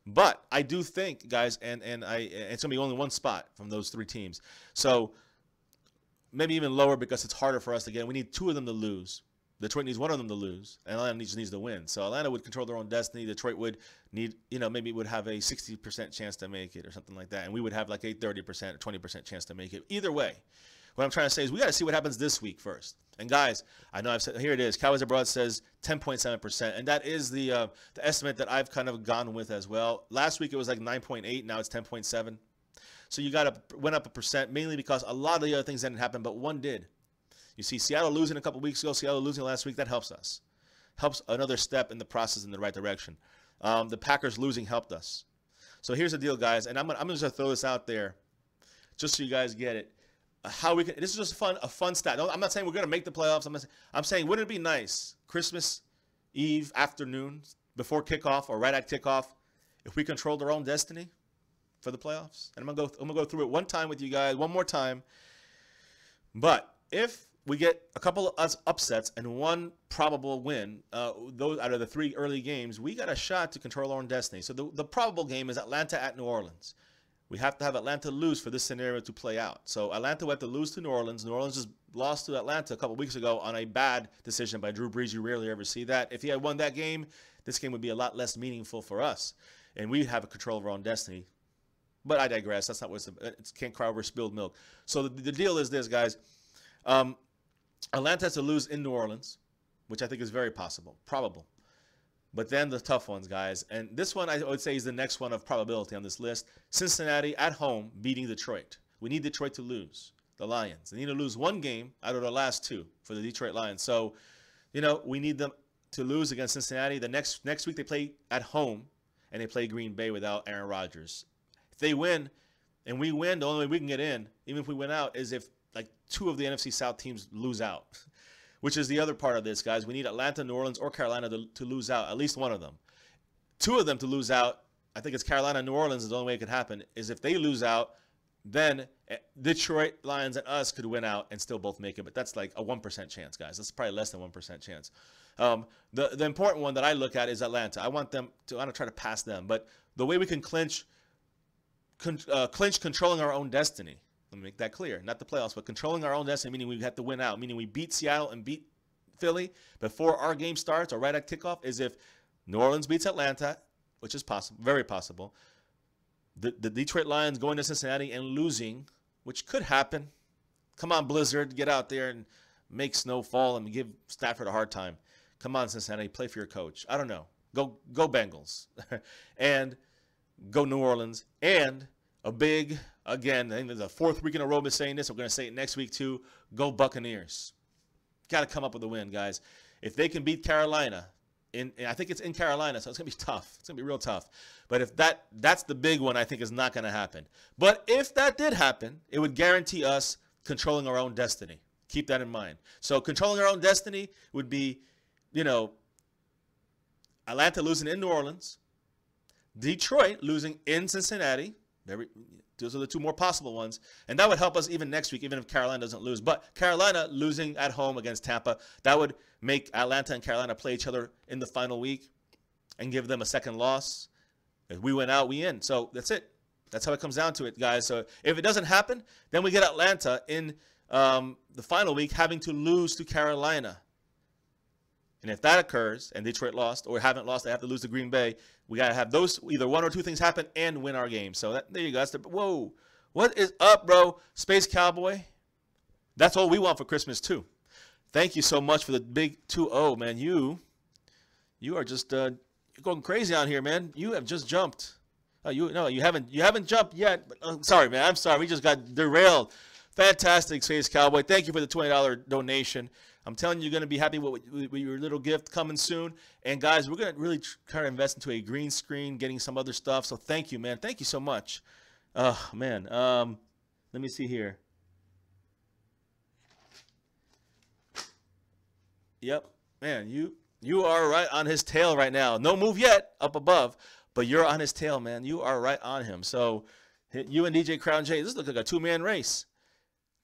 But I do think, guys, and it's going to be only one spot from those 3 teams. So maybe even lower because it's harder for us to get in. We need 2 of them to lose. Detroit needs 1 of them to lose, and Atlanta just needs to win. So Atlanta would control their own destiny. Detroit would need, maybe would have a 60% chance to make it or something like that, and we would have like a 30% or 20% chance to make it. Either way, what I'm trying to say is we got to see what happens this week first. And guys, I know I've said, here it is. Cowboys Abroad says 10.7%, and that is the estimate that I've kind of gone with as well. Last week it was like 9.8, now it's 10.7. So you went up 1%, mainly because a lot of the other things didn't happen, but one did. You see Seattle losing a couple weeks ago, Seattle losing last week, that helps us. Helps another step in the process in the right direction. The Packers losing helped us. So here's the deal, guys, and I'm just throw this out there just so you guys get it. This is just a fun stat. I'm not saying we're going to make the playoffs. I'm saying wouldn't it be nice Christmas Eve afternoon before kickoff or right at kickoff if we controlled our own destiny for the playoffs. And I'm gonna go through it one time with you guys, one more time. But if we get a couple of upsets and one probable win, those out of the 3 early games, we got a shot to control our own destiny. So the probable game is Atlanta at New Orleans. We have to have Atlanta lose for this scenario to play out. So Atlanta would have to lose to New Orleans. New Orleans just lost to Atlanta a couple weeks ago on a bad decision by Drew Brees. You rarely ever see that. If he had won that game, this game would be a lot less meaningful for us, and we have a control of our own destiny. But I digress. That's not what's it's can't cry over spilled milk. So the deal is this, guys. Atlanta has to lose in New Orleans, which I think is very possible, probable. But then the tough ones, guys. And this one I would say is the next one of probability on this list. Cincinnati at home beating Detroit. We need Detroit to lose. The Lions. They need to lose 1 game out of the last 2 for the Detroit Lions. So, you know, we need them to lose against Cincinnati. The next week they play at home, and they play Green Bay without Aaron Rodgers. If they win, and we win, the only way we can get in, even if we win out, is if like 2 of the NFC South teams lose out. Which is the other part of this, guys. We need Atlanta, New Orleans, or Carolina to lose out, at least one of them. 2 of them to lose out, I think it's Carolina and New Orleans is the only way it could happen, is if they lose out, then Detroit, Lions, and us could win out and still both make it. But that's like a 1% chance, guys. That's probably less than 1% chance. The important one that I look at is Atlanta. I want to try to pass them. But the way we can clinch controlling our own destiny, let me make that clear. Not the playoffs, but controlling our own destiny, meaning we have to win out, meaning we beat Seattle and beat Philly before our game starts or right at kickoff, is if New Orleans beats Atlanta, which is possible, very possible. The Detroit Lions going to Cincinnati and losing, which could happen. Come on, Blizzard, get out there and make snow fall and give Stafford a hard time. Come on, Cincinnati, play for your coach. I don't know. Go Bengals. And go New Orleans. And a big, again, I think there's a 4th week in a row of saying this. We're going to say it next week too. Go Buccaneers. Got to come up with a win, guys. If they can beat Carolina, and I think it's in Carolina, so it's going to be tough. It's going to be real tough. But if that's the big one, I think is not going to happen. But if that did happen, it would guarantee us controlling our own destiny. Keep that in mind. So controlling our own destiny would be, you know, Atlanta losing in New Orleans, Detroit losing in Cincinnati. Those are the 2 more possible ones. And that would help us even next week, even if Carolina doesn't lose. But Carolina losing at home against Tampa, that would make Atlanta and Carolina play each other in the final week and give them a second loss. If we win out, we in. So that's it. That's how it comes down to it, guys. So if it doesn't happen, then we get Atlanta in the final week having to lose to Carolina. And if that occurs and Detroit lost or haven't lost, they have to lose to Green Bay. We got to have those either 1 or 2 things happen and win our game. So there you go. Whoa. What is up, bro? Space Cowboy. That's all we want for Christmas, too. Thank you so much for the big 2-0, man. You are just you're going crazy out here, man. You have just jumped. You haven't jumped yet. But, sorry, man. I'm sorry. We just got derailed. Fantastic, Space Cowboy. Thank you for the $20 donation. I'm telling you, you're going to be happy with your little gift coming soon. And, guys, we're going to really try to invest into a green screen, getting some other stuff. So, thank you, man. Thank you so much. Oh, man. Let me see here. Yep. Man, you are right on his tail right now. No move yet up above, but you're on his tail, man. You are right on him. So, you and DJ Crown J, this looks like a 2-man race.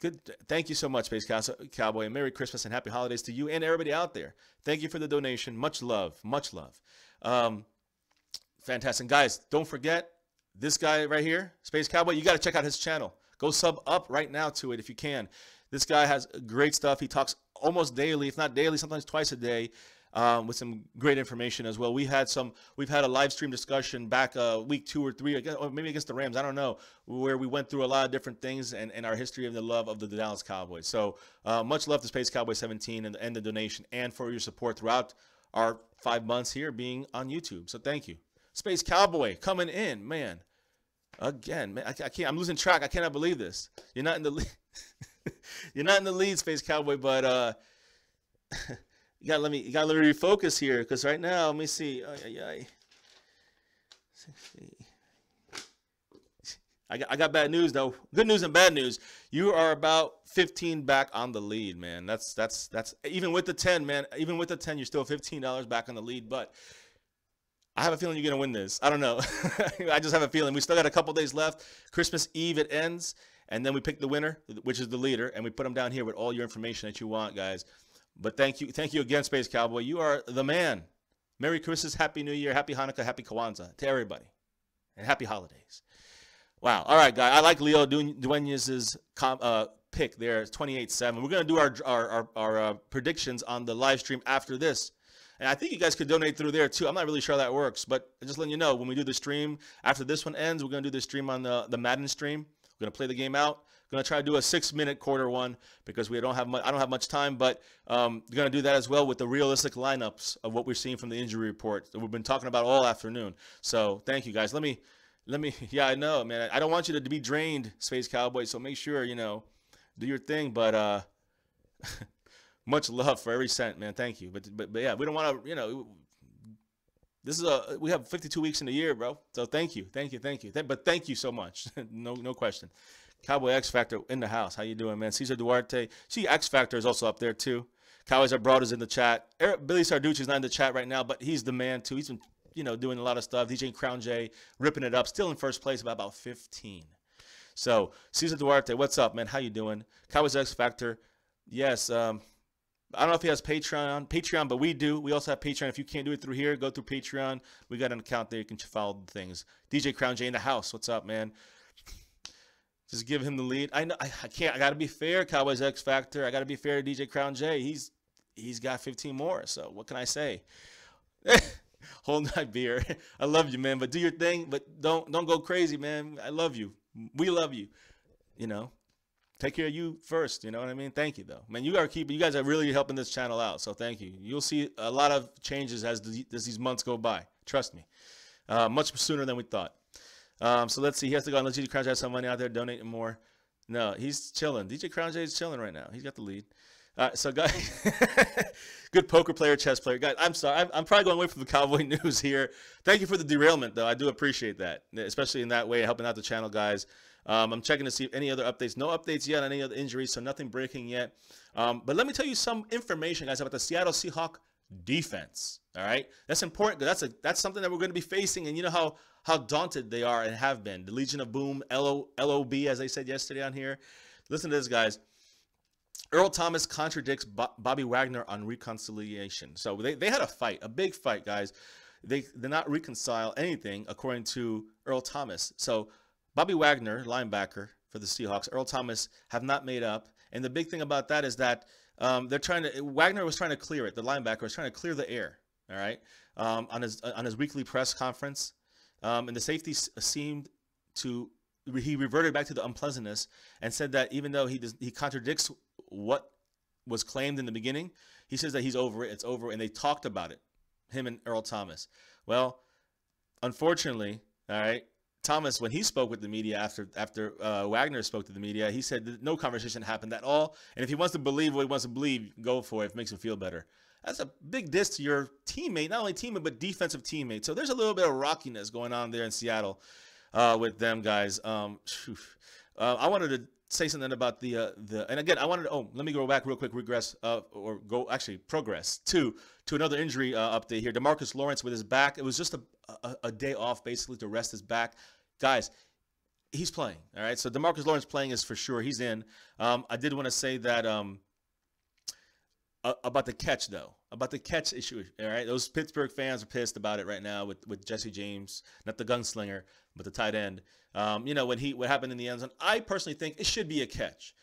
Good. Thank you so much, Space Cowboy, and Merry Christmas and Happy Holidays to you and everybody out there. Thank you for the donation. Much love. Much love. Fantastic. Guys, don't forget this guy right here, Space Cowboy. You got to check out his channel. Go sub up right now to it if you can. This guy has great stuff. He talks almost daily, if not daily, sometimes twice a day, with some great information as well. We've had a live stream discussion back week 2 or 3, or maybe against the Rams, I don't know, where we went through a lot of different things and our history of the love of the Dallas Cowboys. So much love to Space Cowboy 17 and the donation and for your support throughout our 5 months here being on YouTube. So thank you. Space Cowboy coming in, man. Again, man, I can't. I'm losing track. I cannot believe this. You're not in the lead. You're not in the lead, Space Cowboy, but you gotta let me refocus here, because right now, let me see. I got bad news though. Good news and bad news. You are about 15 back on the lead, man. That's even with the 10, man. Even with the 10, you're still $15 back on the lead. But I have a feeling you're going to win this. I don't know. I just have a feeling. We still got a couple days left. Christmas Eve it ends, and then we pick the winner, which is the leader, and we put them down here with all your information that you want, guys. But thank you again, Space Cowboy. You are the man. Merry Christmas, Happy New Year, Happy Hanukkah, Happy Kwanzaa to everybody, and Happy Holidays. Wow. All right, guys. I like Leo Duenas' pick there. It's 28-7. We're going to do our predictions on the live stream after this. And I think you guys could donate through there, too. I'm not really sure how that works, but just letting you know, when we do the stream, after this one ends, we're going to do the stream on the Madden stream. We're going to play the game out. We're going to try to do a 6-minute quarter one because I don't have much time, but we're going to do that as well with the realistic lineups of what we're seeing from the injury report that we've been talking about all afternoon. So thank you, guys. Let me, yeah, I know, man. I don't want you to be drained, Space Cowboy, so make sure, do your thing, but much love for every cent, man. Thank you. But yeah, we don't want to, this is we have 52 weeks in the year, bro. So thank you. But thank you so much. No question. Cowboy X Factor in the house. How you doing, man? Cesar Duarte. See, X Factor is also up there too. Cowboys Abroad is in the chat. Billy Sarducci is not in the chat right now, but he's the man too. He's been, doing a lot of stuff. DJ Crown J ripping it up. Still in first place by about 15. So Cesar Duarte, what's up, man? How you doing? Cowboys X Factor. Yes. I don't know if he has Patreon, but we do. We also have Patreon. If you can't do it through here, go through Patreon. We got an account there. You can follow the things. DJ Crown J in the house. What's up, man? Just give him the lead. I know I can't. I got to be fair, Cowboys X Factor. I got to be fair to DJ Crown J. He's got 15 more. So what can I say? Hold my beer. I love you, man. But do your thing. But don't go crazy, man. I love you. We love you. Take care of you first, you know what I mean? Thank you, though. Man, you guys are really helping this channel out, so thank you. You'll see a lot of changes as these months go by. Trust me. Much sooner than we thought. So let's see. He has to go and let DJ Crown J have some money out there, donating more. No, he's chilling. DJ Crown J is chilling right now. He's got the lead. So, guys, good poker player, chess player. Guys, I'm sorry. I'm probably going away from the Cowboy news here. Thank you for the derailment, though. I do appreciate that, especially in that way, helping out the channel, guys. I'm checking to see if any other updates. No updates yet on any other injuries, so nothing breaking yet. But let me tell you some information, guys, about the Seattle Seahawks defense. All right, that's important because that's something that we're going to be facing, and you know how daunted they are and have been. The Legion of Boom, LOB, as they said yesterday on here. Listen to this, guys. Earl Thomas contradicts Bobby Wagner on reconciliation. So they had a fight, a big fight, guys. They did not reconcile anything, according to Earl Thomas. So Bobby Wagner, linebacker for the Seahawks, Earl Thomas have not made up. And the big thing about that is that Wagner was trying to clear it. The linebacker was trying to clear the air, all right, on his weekly press conference. And the safety he reverted back to the unpleasantness and said that even though he contradicts what was claimed in the beginning, he says that he's over it. It's over. And they talked about it, him and Earl Thomas. Well, unfortunately, all right, Thomas, when he spoke with the media after Wagner spoke to the media, he said that no conversation happened at all. And if he wants to believe what he wants to believe, go for it. If it makes him feel better. That's a big diss to your teammate, not only teammate, but defensive teammate. So there's a little bit of rockiness going on there in Seattle with them guys. I wanted to say something about and again, I wanted to, let me go back real quick, progress to another injury update here. DeMarcus Lawrence with his back. It was just a day off basically to rest his back. Guys, he's playing, all right? So DeMarcus Lawrence playing is for sure. He's in. I did want to say that about the catch, though. About the catch issue, all right? Those Pittsburgh fans are pissed about it right now with Jesse James, not the gunslinger, but the tight end. What happened in the end zone, I personally think it should be a catch.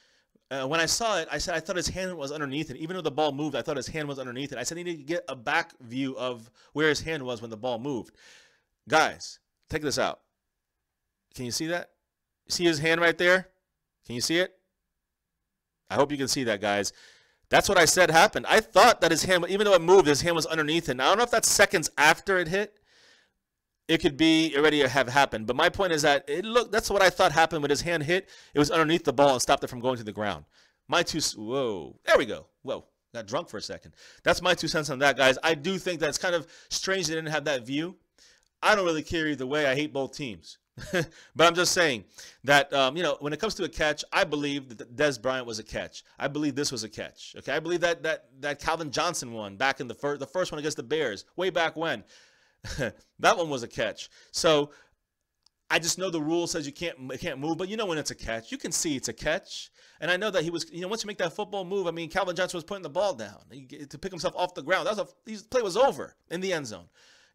When I saw it, I said I thought his hand was underneath it. Even though the ball moved, I thought his hand was underneath it. I said I need to get a back view of where his hand was when the ball moved. Guys, take this out. Can you see that? See his hand right there? Can you see it? I hope you can see that, guys. That's what I said happened. I thought that his hand, even though it moved, his hand was underneath it. Now, I don't know if that's seconds after it hit. It could be already have happened. But my point is that that's what I thought happened when his hand hit. It was underneath the ball and stopped it from going to the ground. Whoa. There we go. Whoa. Got drunk for a second. That's my 2 cents on that, guys. I do think that's kind of strange they didn't have that view. I don't really care either way. I hate both teams. But I'm just saying that, when it comes to a catch, I believe that Dez Bryant was a catch. I believe this was a catch. Okay, I believe that Calvin Johnson one back in the first one against the Bears, way back when. That one was a catch. So I just know the rule says you can't move, but you know when it's a catch. You can see it's a catch. And I know that he was, once you make that football move, I mean, Calvin Johnson was putting the ball down to pick himself off the ground. His play was over in the end zone.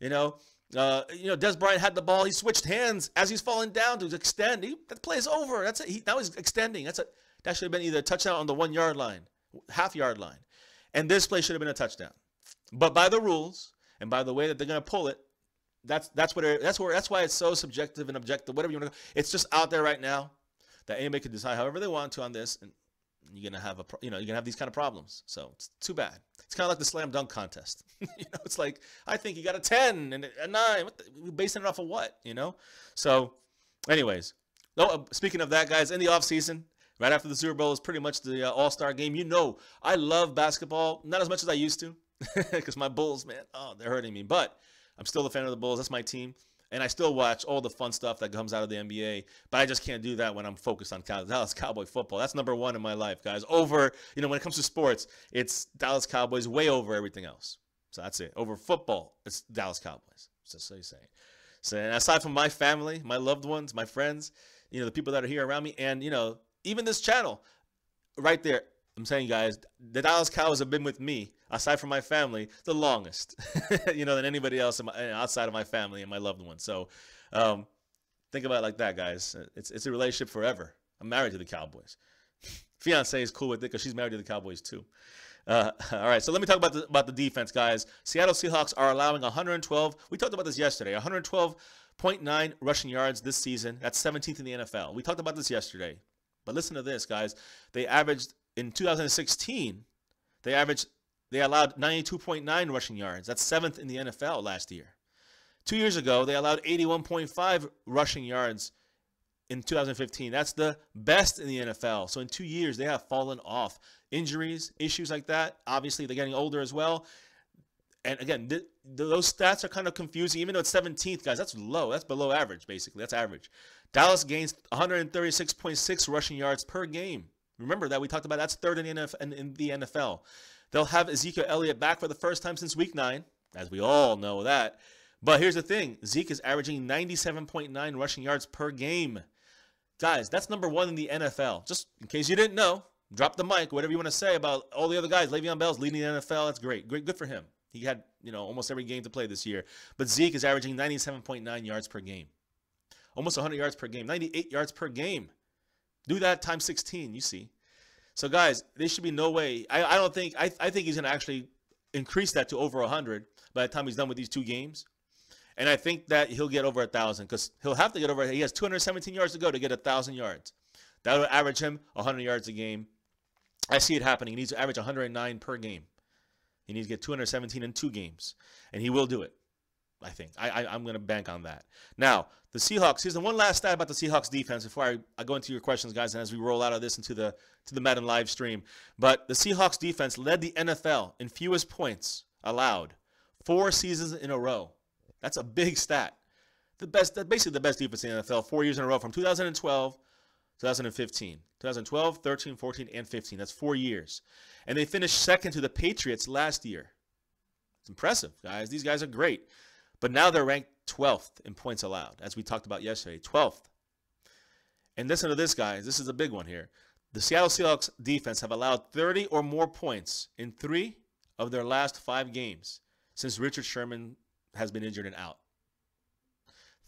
Des Bryant had the ball. He switched hands as he's falling down to extend. That play is over. That's it. Now he's extending. That should have been either a touchdown on the 1 yard line, half-yard line. And this play should have been a touchdown. But by the rules and by the way that they're going to pull it, that's why it's so subjective and objective, whatever you want to go. It's just out there right now that anybody can decide however they want to on this, and you're gonna have these kind of problems. So it's too bad. It's kind of like the slam dunk contest. It's like, I think you got a 10 and a 9. We're basing it off of what? So, anyways, speaking of that, guys, in the offseason, right after the Super Bowl is pretty much the All-Star game. I love basketball, not as much as I used to, because my Bulls, man, they're hurting me. But I'm still a fan of the Bulls. That's my team. And I still watch all the fun stuff that comes out of the NBA. But I just can't do that when I'm focused on Dallas Cowboy football. That's number one in my life, guys. Over, when it comes to sports, it's Dallas Cowboys way over everything else. So that's it. Over football, it's Dallas Cowboys. So you say. So and aside from my family, my loved ones, my friends, the people that are here around me, and, even this channel right there, I'm saying, guys, the Dallas Cowboys have been with me, aside from my family, the longest, than anybody else outside of my family and my loved ones. So think about it like that, guys. It's a relationship forever. I'm married to the Cowboys. Fiance is cool with it because she's married to the Cowboys too. All right, so let me talk about the defense, guys. Seattle Seahawks are allowing 112. We talked about this yesterday. 112.9 rushing yards this season. That's 17th in the NFL. We talked about this yesterday. But listen to this, guys. They averaged in 2016. They allowed 92.9 rushing yards. That's 7th in the NFL last year. 2 years ago, they allowed 81.5 rushing yards in 2015. That's the best in the NFL. So in 2 years, they have fallen off. Injuries, issues like that. Obviously, they're getting older as well. And again, those stats are kind of confusing. Even though it's 17th, guys, that's low. That's below average, basically. That's average. Dallas gains 136.6 rushing yards per game. Remember that. We talked about that's third in the NFL. They'll have Ezekiel Elliott back for the first time since Week 9, as we all know that. But here's the thing. Zeke is averaging 97.9 rushing yards per game. Guys, that's number one in the NFL. Just in case you didn't know, drop the mic, whatever you want to say about all the other guys. Le'Veon Bell's leading the NFL. That's great. Good for him. He had, almost every game to play this year. But Zeke is averaging 97.9 yards per game. Almost 100 yards per game. 98 yards per game. Do that times 16, you see. So, guys, there should be no way. I think he's going to actually increase that to over 100 by the time he's done with these 2 games. And I think that he'll get over 1,000 because he'll have to get over. He has 217 yards to go to get 1,000 yards. That would average him 100 yards a game. I see it happening. He needs to average 109 per game. He needs to get 217 in 2 games. And he will do it, I think. I'm going to bank on that. Now, the Seahawks. Here's the one last stat about the Seahawks defense before I go into your questions, guys, and as we roll out of this into the Madden live stream. But the Seahawks defense led the NFL in fewest points allowed 4 seasons in a row. That's a big stat. Basically the best defense in the NFL 4 years in a row from 2012, 2015. 2012, 13, 14, and 15. That's 4 years. And they finished second to the Patriots last year. It's impressive, guys. These guys are great. But now they're ranked 12th in points allowed, as we talked about yesterday. 12th. And listen to this, guys. This is a big one here. The Seattle Seahawks defense have allowed 30 or more points in 3 of their last 5 games since Richard Sherman has been injured and out.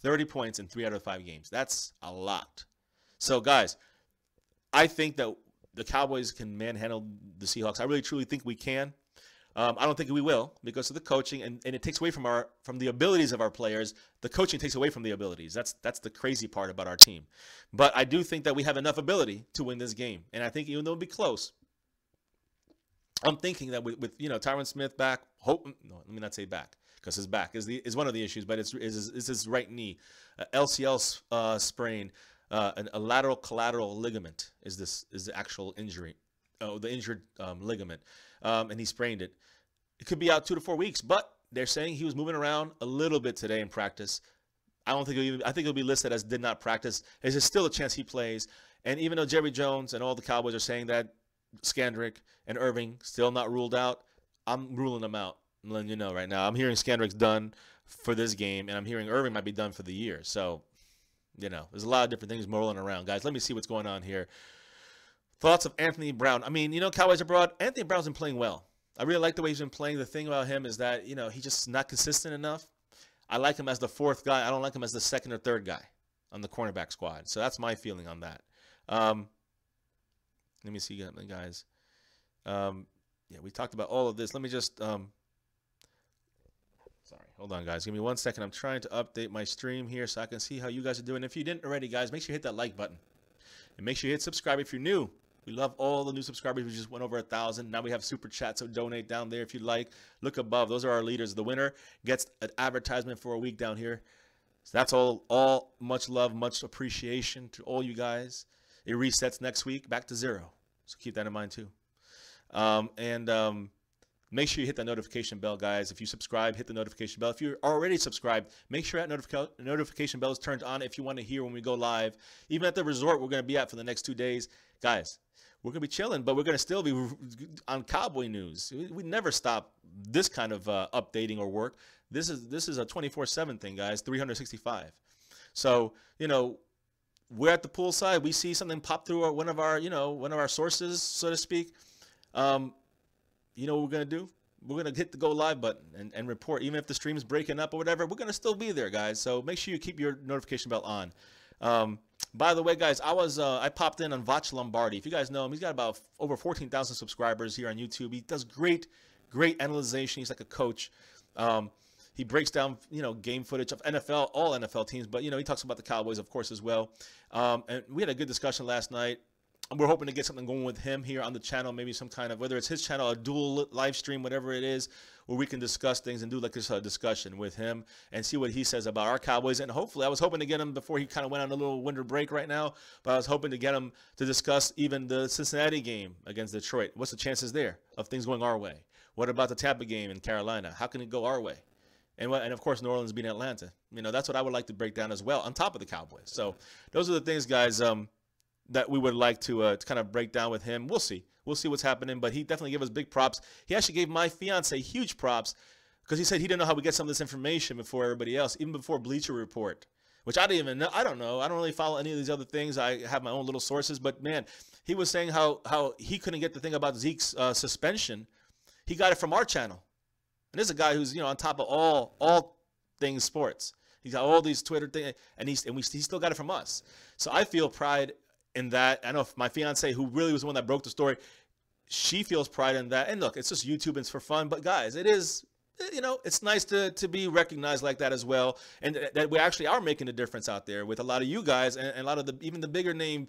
30 points in 3 out of 5 games. That's a lot. So, guys, I think that the Cowboys can manhandle the Seahawks. I really, truly think we can. I don't think we will because of the coaching, and it takes away from the abilities of our players. The coaching takes away from the abilities. That's the crazy part about our team. But I do think that we have enough ability to win this game. And I think even though it'll be close, I'm thinking that with Tyron Smith back, let me not say back, because his back is one of the issues, but it's his right knee, LCL sprain, a lateral collateral ligament is the actual injury, the injured ligament, and he sprained it. It could be out 2 to 4 weeks, but they're saying he was moving around a little bit today in practice. I think he'll be listed as did not practice. There's still a chance he plays, and even though Jerry Jones and all the Cowboys are saying that Skandrick and Irving still not ruled out, I'm ruling them out. I'm letting you know right now. I'm hearing Skandrick's done. for this game, and I'm hearing Irving might be done for the year. So, there's a lot of different things rolling around. Guys, let me see what's going on here. Thoughts of Anthony Brown. I mean, Cowboys abroad, Anthony Brown's been playing well. I really like the way he's been playing. The thing about him is that, he's just not consistent enough. I like him as the fourth guy. I don't like him as the second or third guy on the cornerback squad. So that's my feeling on that. Let me see, guys. Yeah, we talked about all of this. Let me just, sorry, hold on, guys. Give me 1 second. I'm trying to update my stream here so I can see how you guys are doing. If you didn't already, guys, make sure you hit that like button. And make sure you hit subscribe if you're new. We love all the new subscribers. We just went over 1,000. Now we have super chat, so donate down there if you'd like. Look above. Those are our leaders. The winner gets an advertisement for a week down here. So that's all much love, much appreciation to all you guys. It resets next week back to 0. So keep that in mind too. Make sure you hit that notification bell, guys. If you subscribe, hit the notification bell. If you're already subscribed, make sure that notification bell is turned on if you want to hear when we go live. Even at the resort we're going to be at for the next 2 days. Guys, we're going to be chilling, but we're going to still be on Cowboy news. We never stop this kind of updating or work. This is a 24/7 thing, guys, 365. So, we're at the poolside. We see something pop through one of our sources, so to speak. You know what we're going to do? We're going to hit the go live button and report. Even if the stream's breaking up or whatever, we're going to still be there, guys. So make sure you keep your notification bell on. By the way, guys, I popped in on Vach Lombardi. If you guys know him, he's got about over 14,000 subscribers here on YouTube. He does great analyzation. He's like a coach. He breaks down, game footage of NFL, all NFL teams. But, he talks about the Cowboys, of course, as well. And we had a good discussion last night. We're hoping to get something going with him here on the channel, maybe some kind of, whether it's his channel, a dual live stream, whatever it is, where we can discuss things and do like this discussion with him and see what he says about our Cowboys. And hopefully, I was hoping to get him before he kind of went on a little winter break right now, but I was hoping to get him to discuss even the Cincinnati game against Detroit. What's the chances there of things going our way? What about the Tampa game in Carolina? How can it go our way? And of course, New Orleans beating Atlanta. That's what I would like to break down as well, on top of the Cowboys. So those are the things, guys, that we would like to kind of break down with him. We'll see. We'll see what's happening, but he definitely gave us big props. He actually gave my fiance huge props because he said he didn't know how we get some of this information before everybody else, even before Bleacher Report, which I didn't even know. I don't know. I don't really follow any of these other things. I have my own little sources, but man, he was saying how he couldn't get the thing about Zeke's suspension. He got it from our channel. And this is a guy who's, on top of all things sports. He's got all these Twitter things, and he still got it from us. So I feel pride in that. I know if my fiance, who really was the one that broke the story, she feels pride in that. And look, it's just YouTube and it's for fun. But guys, it is, it's nice to be recognized like that as well. And that we actually are making a difference out there with a lot of you guys and a lot of even the bigger name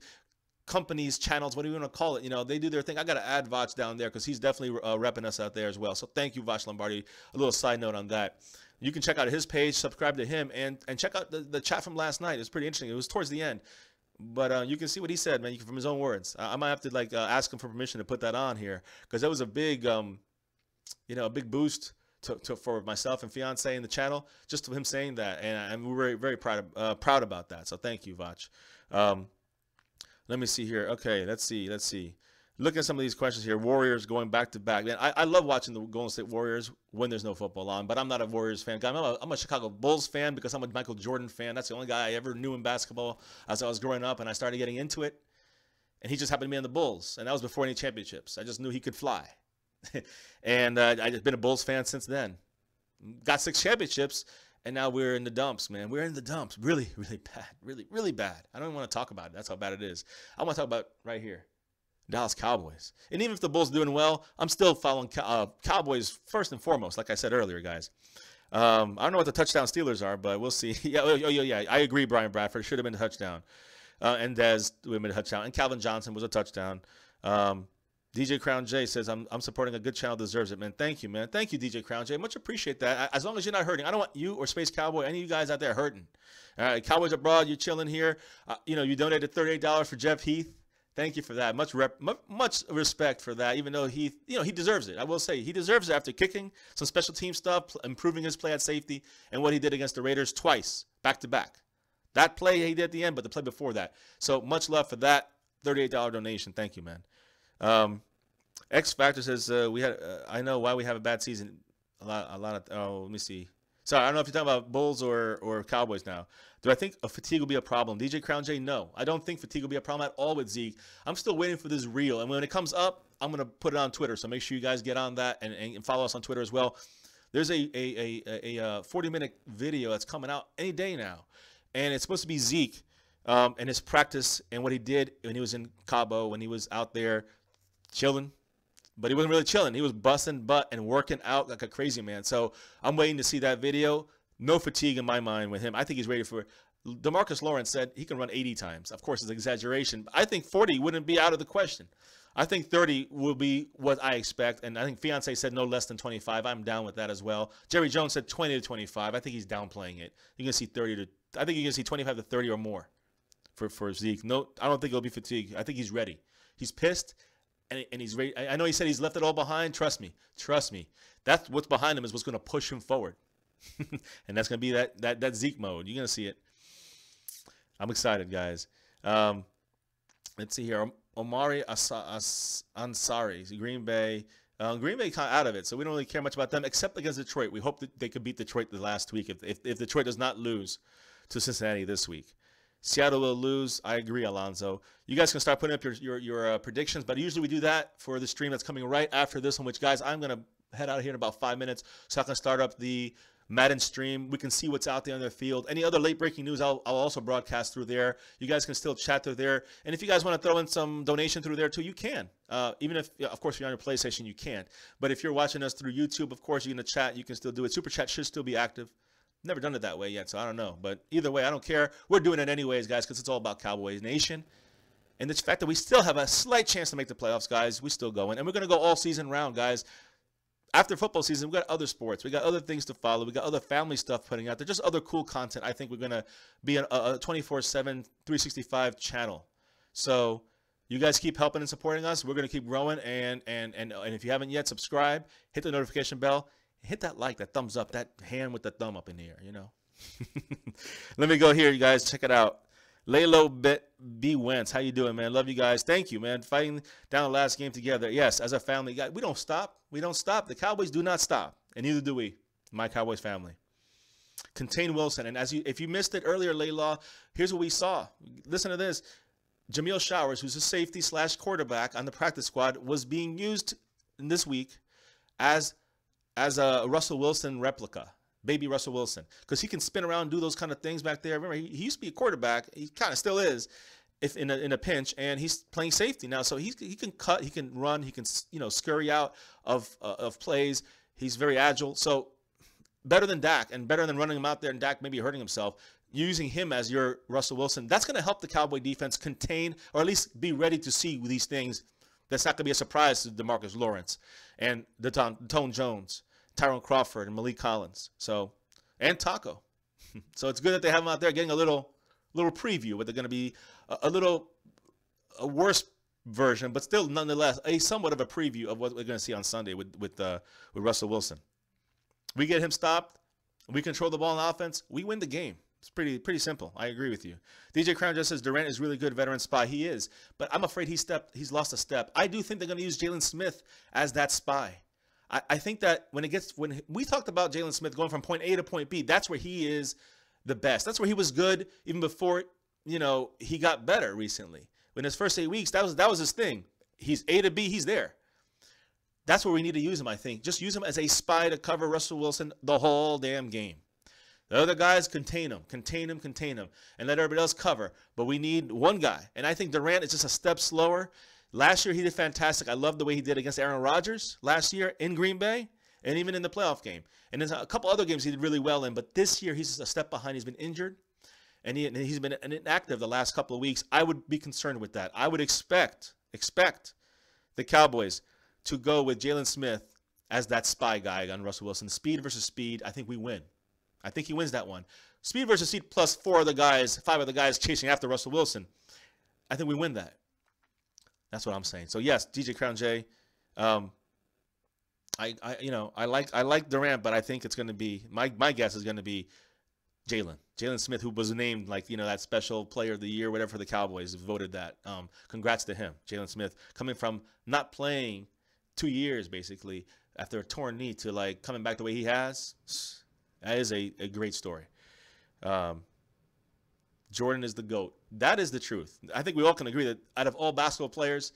companies, channels, what do you want to call it? They do their thing. I got to add Vach down there because he's definitely repping us out there as well. So thank you, Vach Lombardi. A little side note on that. You can check out his page, subscribe to him, and check out the chat from last night. It was pretty interesting. It was towards the end. But you can see what he said, man, from his own words. I might have to ask him for permission to put that on here because that was a big, a big boost for myself and fiance in the channel, just him saying that, and we're very, very proud about that. So thank you, Vach. Let me see here. Okay, let's see. Look at some of these questions here. Warriors going back to back. Man, I love watching the Golden State Warriors when there's no football on, but I'm not a Warriors fan. I'm a Chicago Bulls fan because I'm a Michael Jordan fan. That's the only guy I ever knew in basketball as I was growing up, and I started getting into it. And he just happened to be on the Bulls, and that was before any championships. I just knew he could fly. And I've been a Bulls fan since then. Got 6 championships, and now we're in the dumps, man. We're in the dumps. Really, really bad. Really, really bad. I don't even want to talk about it. That's how bad it is. I want to talk about right here. Dallas Cowboys. And even if the Bulls are doing well, I'm still following Cowboys first and foremost, like I said earlier, guys. I don't know what the touchdown Steelers are, but we'll see. Yeah, I agree, Brian Bradford. Should have been a touchdown. And Dez would have been a touchdown. And Calvin Johnson was a touchdown. DJ Crown J says, I'm supporting a good channel, deserves it, man. Thank you, man. Thank you, DJ Crown J. Much appreciate that. As long as you're not hurting. I don't want you or Space Cowboy, any of you guys out there hurting. All right, Cowboys abroad, you're chilling here. You donated $38 for Jeff Heath. Thank you for that. Much respect for that, even though he deserves it. I will say he deserves it after kicking some special team stuff, improving his play at safety, and what he did against the Raiders twice, back-to-back. That play he did at the end, but the play before that. So much love for that $38 donation. Thank you, man. X Factor says, I know why we have a bad season. A lot of, let me see. Sorry, I don't know if you're talking about Bulls or Cowboys now. Do I think a fatigue will be a problem? DJ Crown J, no. I don't think fatigue will be a problem at all with Zeke. I'm still waiting for this reel. And when it comes up, I'm going to put it on Twitter. So make sure you guys get on that and follow us on Twitter as well. There's a 40-minute video that's coming out any day now. And it's supposed to be Zeke and his practice and what he did when he was in Cabo, when he was out there chilling. But he wasn't really chilling. He was busting butt and working out like a crazy man. So I'm waiting to see that video. No fatigue in my mind with him. I think he's ready for it. DeMarcus Lawrence said he can run 80 times. Of course, it's an exaggeration. But I think 40 wouldn't be out of the question. I think 30 will be what I expect. And I think Fiance said no less than 25. I'm down with that as well. Jerry Jones said 20 to 25. I think he's downplaying it. You're going to see 30 to – I think you're going to see 25 to 30 or more for Zeke. No, I don't think it'll be fatigue. I think he's ready. He's pissed. And he's ready. I know he said he's left it all behind. Trust me. Trust me. That's what's behind him is what's going to push him forward. And that's going to be that Zeke mode. You're going to see it. I'm excited, guys. Let's see here. Omari Ansari, Green Bay. Green Bay kind of out of it, so we don't really care much about them except against Detroit. We hope that they could beat Detroit the last week if Detroit does not lose to Cincinnati this week. Seattle will lose. I agree, Alonzo. You guys can start putting up your predictions, but usually we do that for the stream that's coming right after this one, which, guys, I'm going to head out of here in about 5 minutes so I can start up the Madden stream. We can see what's out there on the field. Any other late-breaking news, I'll also broadcast through there. You guys can still chat through there. And if you guys want to throw in some donation through there, too, you can. Even if, of course, if you're on your PlayStation, you can't. But if you're watching us through YouTube, of course, you're going to chat. You can still do it. Super Chat should still be active. Never done it that way yet, so I don't know. But either way, I don't care. We're doing it anyways, guys, because it's all about Cowboys Nation. And the fact that we still have a slight chance to make the playoffs, guys, we still going. And we're going to go all season round, guys. After football season, we've got other sports. We got other things to follow. We got other family stuff putting out there. Just other cool content. I think we're going to be a 24/7, 365 channel. So you guys keep helping and supporting us. We're going to keep growing. And if you haven't yet, subscribe. Hit the notification bell. Hit that like, that thumbs up, that hand with the thumb up in the air, you know. Let me go here, you guys. Check it out. Laylo B. Wentz. How you doing, man? Love you guys. Thank you, man. Fighting down the last game together. Yes, as a family, guys, we don't stop. We don't stop. The Cowboys do not stop, and neither do we, my Cowboys family. Contain Wilson. And if you missed it earlier, Layla, here's what we saw. Listen to this. Jamil Showers, who's a safety / quarterback on the practice squad, was being used in this week as a Russell Wilson replica, baby Russell Wilson, because he can spin around and do those kind of things back there. Remember, he used to be a quarterback. He kind of still is, if in a pinch, and he's playing safety now. So he can cut, he can run, he can scurry out of plays. He's very agile. So better than Dak, and better than running him out there and Dak maybe hurting himself. Using him as your Russell Wilson, that's going to help the Cowboy defense contain, or at least be ready to see these things. That's not going to be a surprise to DeMarcus Lawrence and Tone Jones, Tyrone Crawford, and Malik Collins. So, and Taco. So it's good that they have him out there getting a little preview. But they're going to be a worse version, but still nonetheless a somewhat of a preview of what we're going to see on Sunday with Russell Wilson. We get him stopped. We control the ball in offense. We win the game. It's pretty simple. I agree with you. DJ Crown just says Durant is really good veteran spy. He is, but I'm afraid he's lost a step. I do think they're going to use Jalen Smith as that spy. I think that when we talked about Jalen Smith going from point A to point B, that's where he is the best. That's where he was good even before he got better recently. In his first 8 weeks, that was his thing. He's A to B, he's there. That's where we need to use him. I think just use him as a spy to cover Russell Wilson the whole damn game. The other guys, contain him, and let everybody else cover. But we need one guy. And I think Durant is just a step slower. Last year, he did fantastic. I love the way he did against Aaron Rodgers last year in Green Bay and even in the playoff game. And there's a couple other games he did really well in. But this year, he's just a step behind. He's been injured, and he's been inactive the last couple of weeks. I would be concerned with that. I would expect the Cowboys to go with Jalen Smith as that spy guy on Russell Wilson. Speed versus speed, I think we win. I think he wins that one. Speed versus speed plus 5 of the guys chasing after Russell Wilson. I think we win that. That's what I'm saying. So yes, DJ Crown J. I like Durant, but I think it's going to be my guess is going to be Jalen Smith, who was named that special player of the year, whatever, for the Cowboys. Voted that. Congrats to him, Jalen Smith, coming from not playing 2 years basically after a torn knee to coming back the way he has. That is a great story. Jordan is the GOAT. That is the truth. I think we all can agree that out of all basketball players,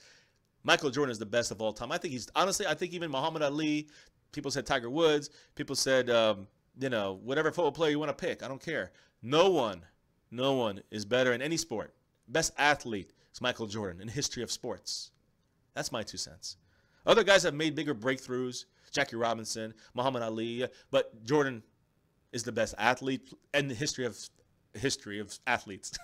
Michael Jordan is the best of all time. I think I think even Muhammad Ali, people said Tiger Woods, people said, whatever football player you want to pick. I don't care. No one is better in any sport. Best athlete is Michael Jordan in the history of sports. That's my 2 cents. Other guys have made bigger breakthroughs, Jackie Robinson, Muhammad Ali, but Jordan is the best athlete in the history of athletes.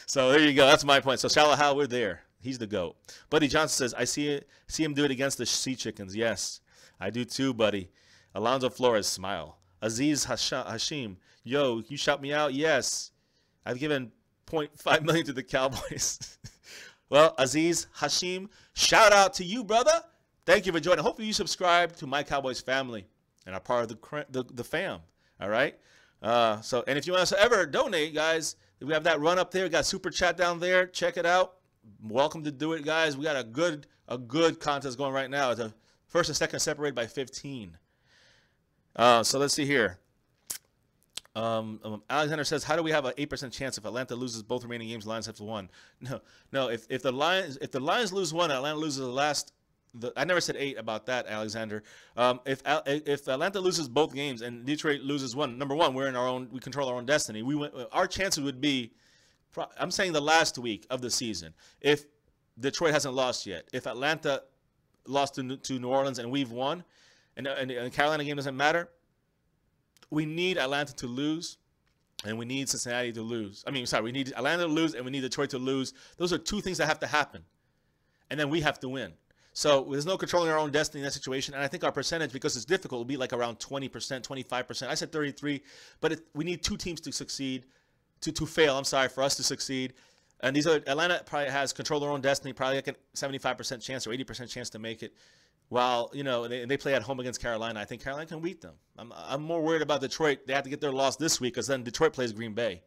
So there you go. That's my point. So Shallow Hal, we're there. He's the GOAT. Buddy Johnson says, I see him do it against the Sea Chickens. Yes, I do too, buddy. Alonzo Flores, smile. Aziz Hashim, yo, you shout me out? Yes. I've given $0.5 million to the Cowboys. Well, Aziz Hashim, shout out to you, brother. Thank you for joining. Hopefully you subscribe to My Cowboys family and are part of the fam. All right? And if you want us to ever donate, guys, we have that run up there. We got Super Chat down there. Check it out. Welcome to do it, guys. We got a good contest going right now. The first and second separated by 15. So let's see here. Alexander says, how do we have an 8% chance if Atlanta loses both remaining games? Lions have won. No. If the Lions lose one, Atlanta loses the last. I never said 8 about that, Alexander. If Atlanta loses both games and Detroit loses one, number one, we control our own destiny. Our chances would be, I'm saying the last week of the season, if Detroit hasn't lost yet, if Atlanta lost to New Orleans and we've won, and the Carolina game doesn't matter, we need Atlanta to lose, and we need Cincinnati to lose. We need Atlanta to lose, and we need Detroit to lose. Those are 2 things that have to happen, and then we have to win. So there's no controlling our own destiny in that situation, and I think our percentage, because it's difficult, will be like around 20%, 25%. I said 33, but we need 2 teams to succeed, to fail, for us to succeed. And Atlanta probably has control their own destiny, probably like a 75% chance or 80% chance to make it. While, they play at home against Carolina. I think Carolina can beat them. I'm more worried about Detroit. They have to get their loss this week because then Detroit plays Green Bay.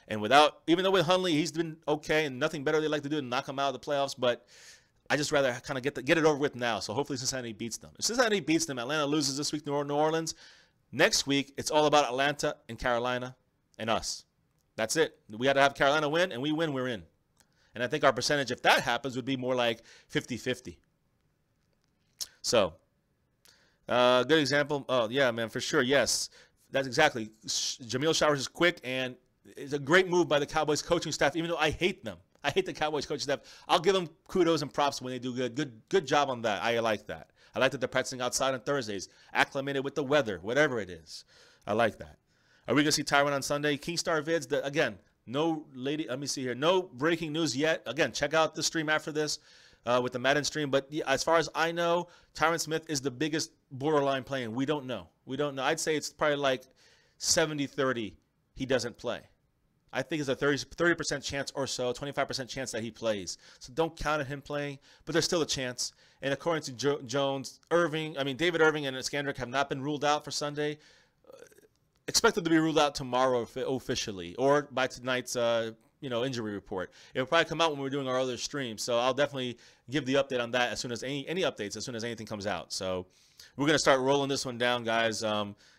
And even though with Hundley, he's been okay and nothing better they like to do than knock him out of the playoffs, but I just rather kind of get it over with now. So hopefully Cincinnati beats them. If Cincinnati beats them, Atlanta loses this week to New Orleans. Next week, it's all about Atlanta and Carolina and us. That's it. We got to have Carolina win, and we win, we're in. And I think our percentage, if that happens, would be more like 50-50. So, good example. Oh, yeah, man, for sure. Yes, that's exactly. Jamil Showers is quick, and it's a great move by the Cowboys coaching staff, even though I hate them. I hate the Cowboys coaching staff. I'll give them kudos and props when they do good. Good job on that. I like that. I like that they're practicing outside on Thursdays, acclimated with the weather, whatever it is. I like that. Are we going to see Tyron on Sunday? Kingstar Vids, again, let me see here. No breaking news yet. Again, check out the stream after this. With the Madden stream, but as far as I know, Tyron Smith is the biggest borderline playing. We don't know. I'd say it's probably like 70-30 he doesn't play. I think it's a 30% chance or so, 25% chance that he plays. So don't count on him playing, but there's still a chance. And according to Jones, David Irving and Skandrick have not been ruled out for Sunday. Expected to be ruled out tomorrow officially, or by tonight's injury report. It'll probably come out when we're doing our other stream. So I'll definitely give the update on that as soon as any updates, as soon as anything comes out. So we're going to start rolling this one down, guys.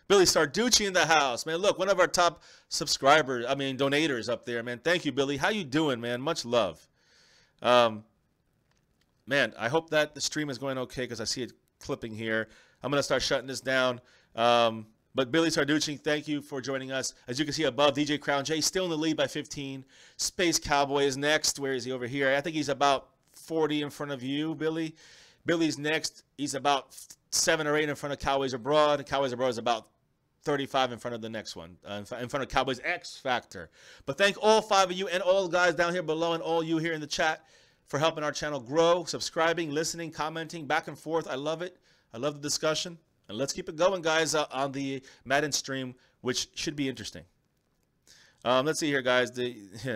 Billy Sarducci in the house. Man, look, one of our top donators up there, man. Thank you, Billy. How you doing, man? Much love. Man, I hope that the stream is going okay because I see it clipping here. I'm going to start shutting this down. But Billy Sarducci, thank you for joining us. As you can see above, DJ Crown J still in the lead by 15. Space Cowboy is next. Where is he? Over here. I think he's about 40 in front of you, Billy. Billy's next. He's about 7 or 8 in front of Cowboys Abroad. Cowboys Abroad is about 35 in front of the next one, in front of Cowboys X Factor. But thank all 5 of you and all guys down here below and all you here in the chat for helping our channel grow, subscribing, listening, commenting, back and forth. I love it. I love the discussion. And let's keep it going, guys, on the Madden stream, which should be interesting. Let's see here, guys. The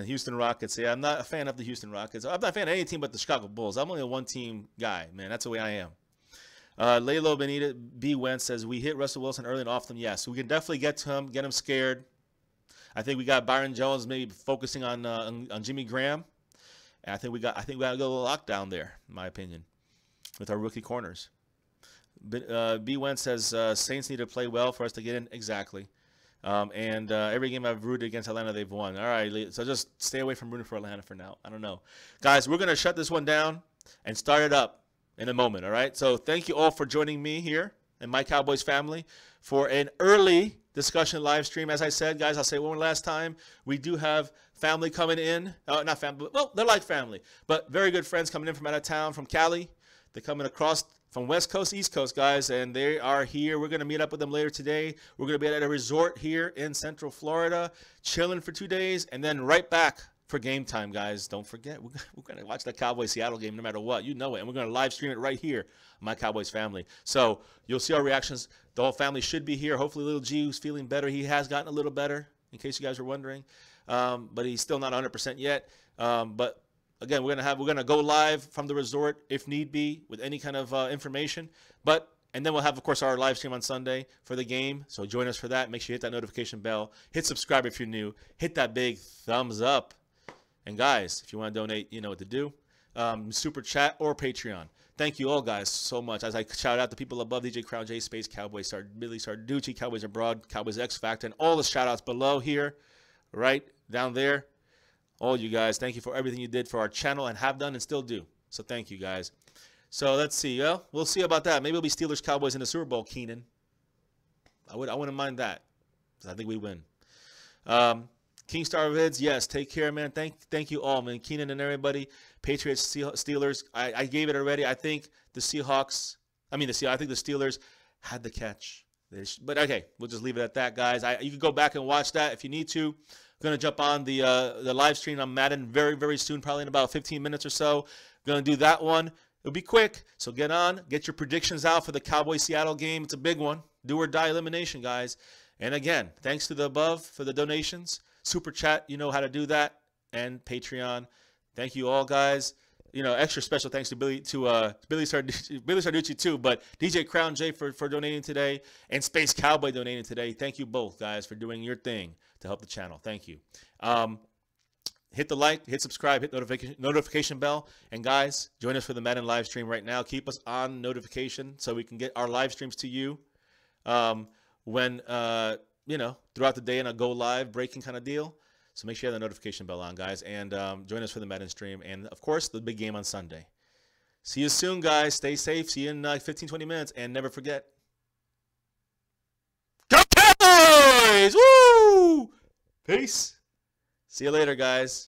Houston Rockets. Yeah, I'm not a fan of the Houston Rockets. I'm not a fan of any team but the Chicago Bulls. I'm only a one-team guy, man. That's the way I am. Laylo Benita B. Wentz says, we hit Russell Wilson early and often. Yes, we can definitely get to him, get him scared. I think we got Byron Jones maybe focusing on Jimmy Graham. And I think we got to go a little lockdown there, in my opinion, with our rookie corners. B. Wentz says Saints need to play well for us to get in. Exactly. And every game I've rooted against Atlanta, they've won. All right, so just stay away from rooting for Atlanta for now. I don't know. Guys, we're going to shut this one down and start it up in a moment, all right? So thank you all for joining me here and my Cowboys family for an early discussion live stream. As I said, guys, I'll say one last time. We do have family coming in. Not family, well, they're like family, but very good friends coming in from out of town, from Cali. They're coming across from West Coast, East Coast, guys, and they are here. We're going to meet up with them later today. We're going to be at a resort here in Central Florida, chilling for 2 days, and then right back for game time, guys. Don't forget, we're going to watch the Cowboys-Seattle game no matter what. You know it, and we're going to live stream it right here on my Cowboys family. So you'll see our reactions. The whole family should be here. Hopefully, little G who's feeling better. He has gotten a little better, in case you guys were wondering, but he's still not 100% yet. But again, we're gonna go live from the resort if need be with any kind of information. And then we'll have, of course, our live stream on Sunday for the game. So join us for that. Make sure you hit that notification bell. Hit subscribe if you're new. Hit that big thumbs up. And guys, if you want to donate, you know what to do. Super chat or Patreon. Thank you all, guys, so much. As I shout out the people above, DJ Crown, J Space, Cowboys, Billy Sarducci, Cowboys Abroad, Cowboys X Factor, and all the shout outs below here, right down there. All you guys, thank you for everything you did for our channel and have done and still do. So thank you, guys. So let's see. Well, we'll see about that. Maybe it'll be Steelers Cowboys in the Super Bowl, Keenan. I wouldn't mind that. I think we win. King Star of Vids, yes. Take care, man. Thank you all, man. Keenan and everybody. Patriots, Steelers. I gave it already. I think the Seahawks. I think the Steelers had the catch. But okay, we'll just leave it at that, guys. You can go back and watch that if you need to. I'm going to jump on the live stream on Madden very, very soon, probably in about 15 minutes or so. Going to do that one. It'll be quick, so get on. Get your predictions out for the Cowboys-Seattle game. It's a big one. Do or die elimination, guys. And again, thanks to the above for the donations. Super Chat, you know how to do that. And Patreon. Thank you all, guys. You know, extra special thanks to Billy Sarducci too, but DJ Crown J for donating today, and Space Cowboy donating today. Thank you both, guys, for doing your thing to help the channel. Thank you. Hit the like, hit subscribe, hit notification bell, and guys, join us for the Madden live stream right now. Keep us on notification so we can get our live streams to you when throughout the day in a go live breaking kind of deal. So make sure you have the notification bell on, guys, and join us for the Madden stream. And, of course, the big game on Sunday. See you soon, guys. Stay safe. See you in 15, 20 minutes. And never forget, go Cowboys! Woo! Peace. See you later, guys.